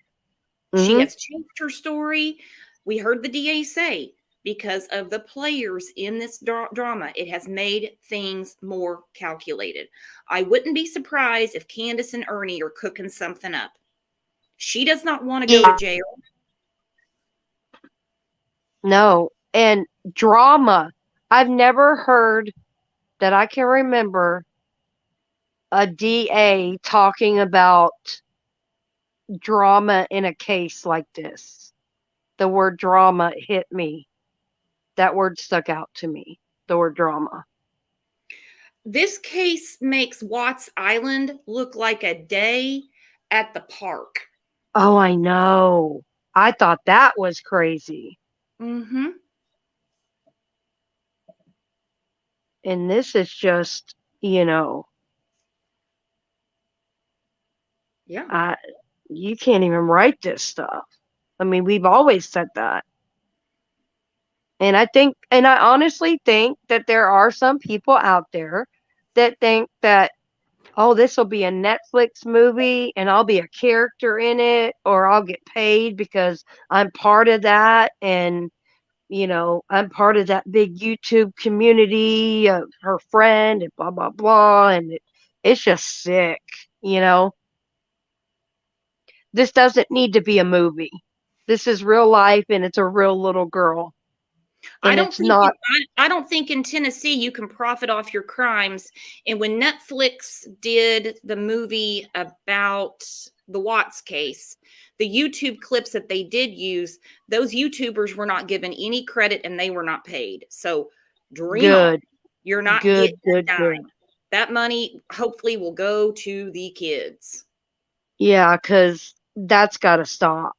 She has changed her story. We heard the DA say, because of the players in this drama, it has made things more calculated. I wouldn't be surprised if Candace and Ernie are cooking something up. She does not want to go to jail. No. And drama. I've never heard that I can remember a DA talking about drama in a case like this. The word drama hit me. That word stuck out to me. The word drama. This case makes Watts Island look like a day at the park. Oh, I know. I thought that was crazy. And this is just, you know. Yeah. You can't even write this stuff. I mean, we've always said that. And I honestly think that there are some people out there that think that, oh, this will be a Netflix movie and I'll be a character in it, or I'll get paid because I'm part of that. And, you know, I'm part of that big YouTube community of her friend and blah, blah, blah. And it's just sick, you know? This doesn't need to be a movie. This is real life and it's a real little girl. I And don't it's think not I don't think in Tennessee you can profit off your crimes. And when Netflix did the movie about the Watts case, the YouTube clips that they did use, those YouTubers were not given any credit and they were not paid. So dream on. good, You're not good, getting a good, dime. good. That money hopefully will go to the kids. Yeah, because that's got to stop.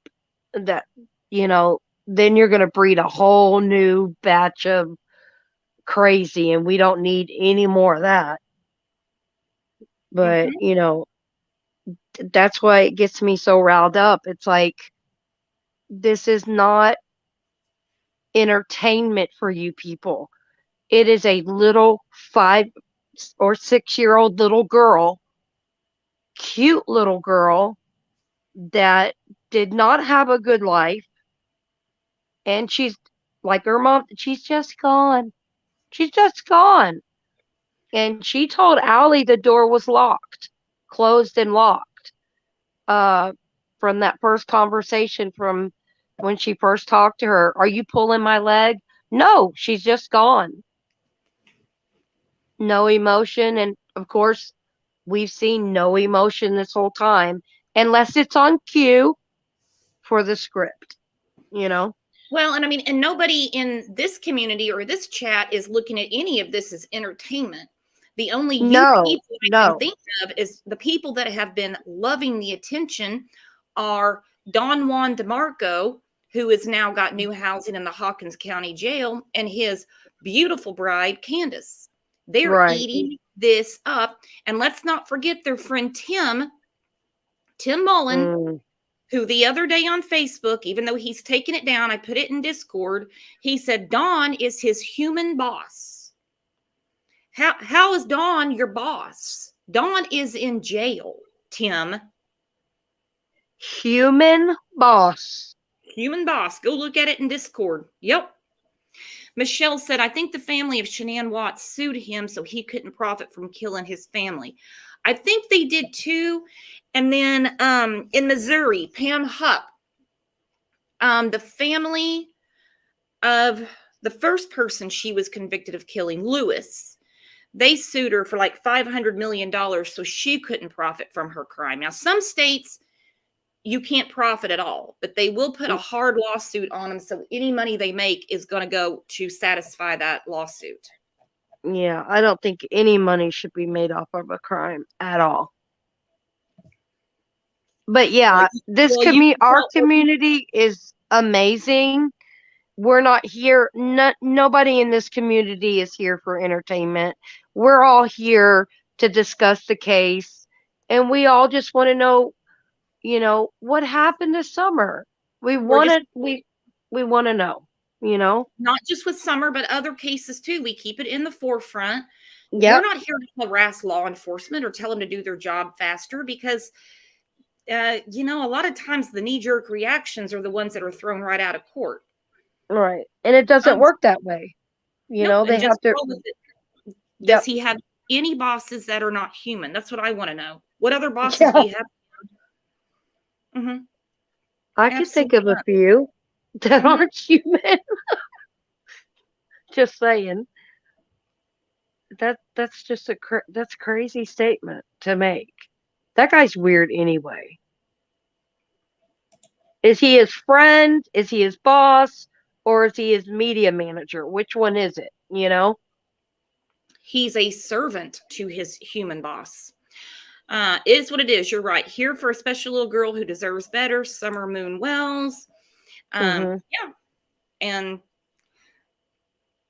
That, you know, then you're going to breed a whole new batch of crazy, and we don't need any more of that. But, Mhm. you know, that's why it gets me so riled up. It's like, this is not entertainment for you people. It is a little 5 or 6 year old little girl, cute little girl that did not have a good life. And she's like her mom, she's just gone. She's just gone. And she told Allie the door was locked, closed and locked. Uh, from that first conversation from when she first talked to her, are you pulling my leg? No, she's just gone. No emotion. And of course, we've seen no emotion this whole time, unless it's on cue for the script, you know? Well, and I mean, and nobody in this community or this chat is looking at any of this as entertainment. The only you No, people I can no. think of is the people that have been loving the attention are Don Juan DeMarco, who has now got new housing in the Hawkins County Jail, and his beautiful bride, Candace. They're Right. eating this up. And let's not forget their friend Tim Mullen, Mm. who the other day on Facebook, even though he's taken it down, I put it in Discord, he said Dawn is his human boss. How is Dawn your boss? Dawn is in jail, Tim. Human boss. Human boss. Go look at it in Discord. Yep. Michelle said, I think the family of Shanann Watts sued him so he couldn't profit from killing his family. I think they did too. And then in Missouri, Pam Hupp, the family of the first person she was convicted of killing, Lewis, they sued her for like $500 million so she couldn't profit from her crime. Now, some states, you can't profit at all, but they will put a hard lawsuit on them. So any money they make is going to go to satisfy that lawsuit. Yeah, I don't think any money should be made off of a crime at all. But yeah, this Well, you can our tell, community is amazing. We're not here. Nobody in this community is here for entertainment. We're all here to discuss the case, and we all just want to know, you know, what happened this summer. We we're want just to we want to know, you know. not just with Summer, but other cases too. We keep it in the forefront. We're Yep. not here to harass law enforcement or tell them to do their job faster because you know, a lot of times the knee-jerk reactions are the ones that are thrown right out of court. Right. And it doesn't Um, work that way. You nope, know, and they have just to roll with it. Does Yep. he have any bosses that are not human? That's what I want to know. What other bosses do Yeah. you have? Mm-hmm. I can think of Absolutely a not. few that Mm-hmm. aren't human. Just saying. That's just that's a crazy statement to make. That guy's weird anyway. Is he his friend? Is he his boss? Or is he his media manager? Which one is it? You know? He's a servant to his human boss. It is what it is. You're right. Here for a special little girl who deserves better, Summer Moon Wells. Mm-hmm. Yeah. And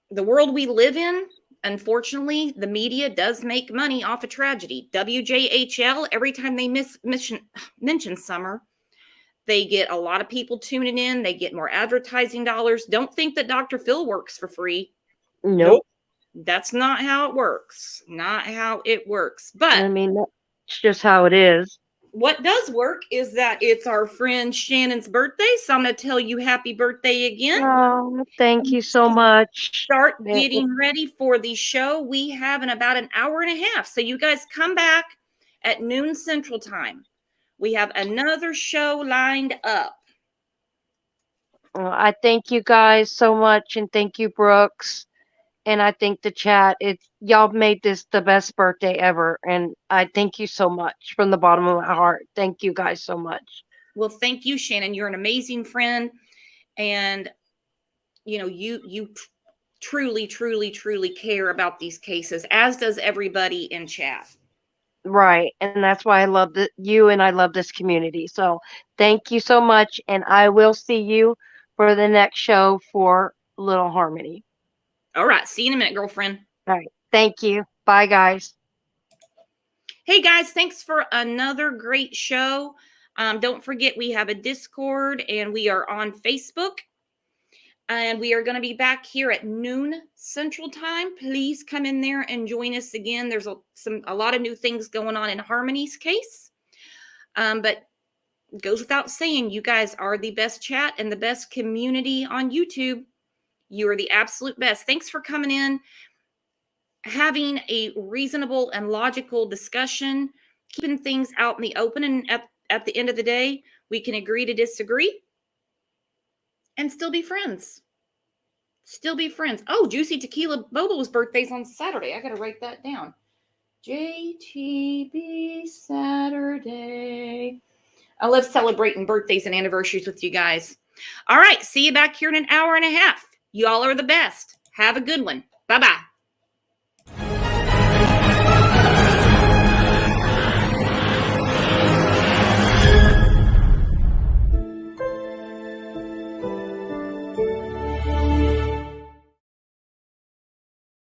the world we live in, unfortunately, the media does make money off a tragedy. WJHL, every time they mention Summer, they get a lot of people tuning in. They get more advertising dollars. Don't think that Dr. Phil works for free. Nope. Nope. That's not how it works. Not how it works. But I mean, that's just how it is. what does work is that it's our friend Shannon's birthday. So I'm going to tell you happy birthday again. Oh, thank you so much. Start getting ready for the show we have in about an hour and a half. So you guys come back at noon Central Time. We have another show lined up. I thank you guys so much, and thank you, Brooks. And I thank the chat. It's y'all made this the best birthday ever, and I thank you so much from the bottom of my heart. Thank you guys so much. Well, thank you, Shannon. You're an amazing friend, and you know you truly, truly, truly care about these cases, as does everybody in chat. Right, and that's why I love you, and I love this community. So thank you so much, and I will see you for the next show for Little Harmony. All right, see you in a minute, girlfriend. All right, thank you. Bye, guys. Hey guys, thanks for another great show. Don't forget we have a Discord and we are on Facebook. And we are going to be back here at noon Central Time. Please come in there and join us again. There's a lot of new things going on in Harmony's case. But it goes without saying, you guys are the best chat and the best community on YouTube. You are the absolute best. Thanks for coming in, having a reasonable and logical discussion, keeping things out in the open. And at the end of the day, we can agree to disagree and still be friends. Still be friends. Oh, Juicy Tequila Bobo's birthday's on Saturday. I got to write that down. JTB Saturday. I love celebrating birthdays and anniversaries with you guys. All right. See you back here in an hour and a half. You all are the best. Have a good one. Bye-bye.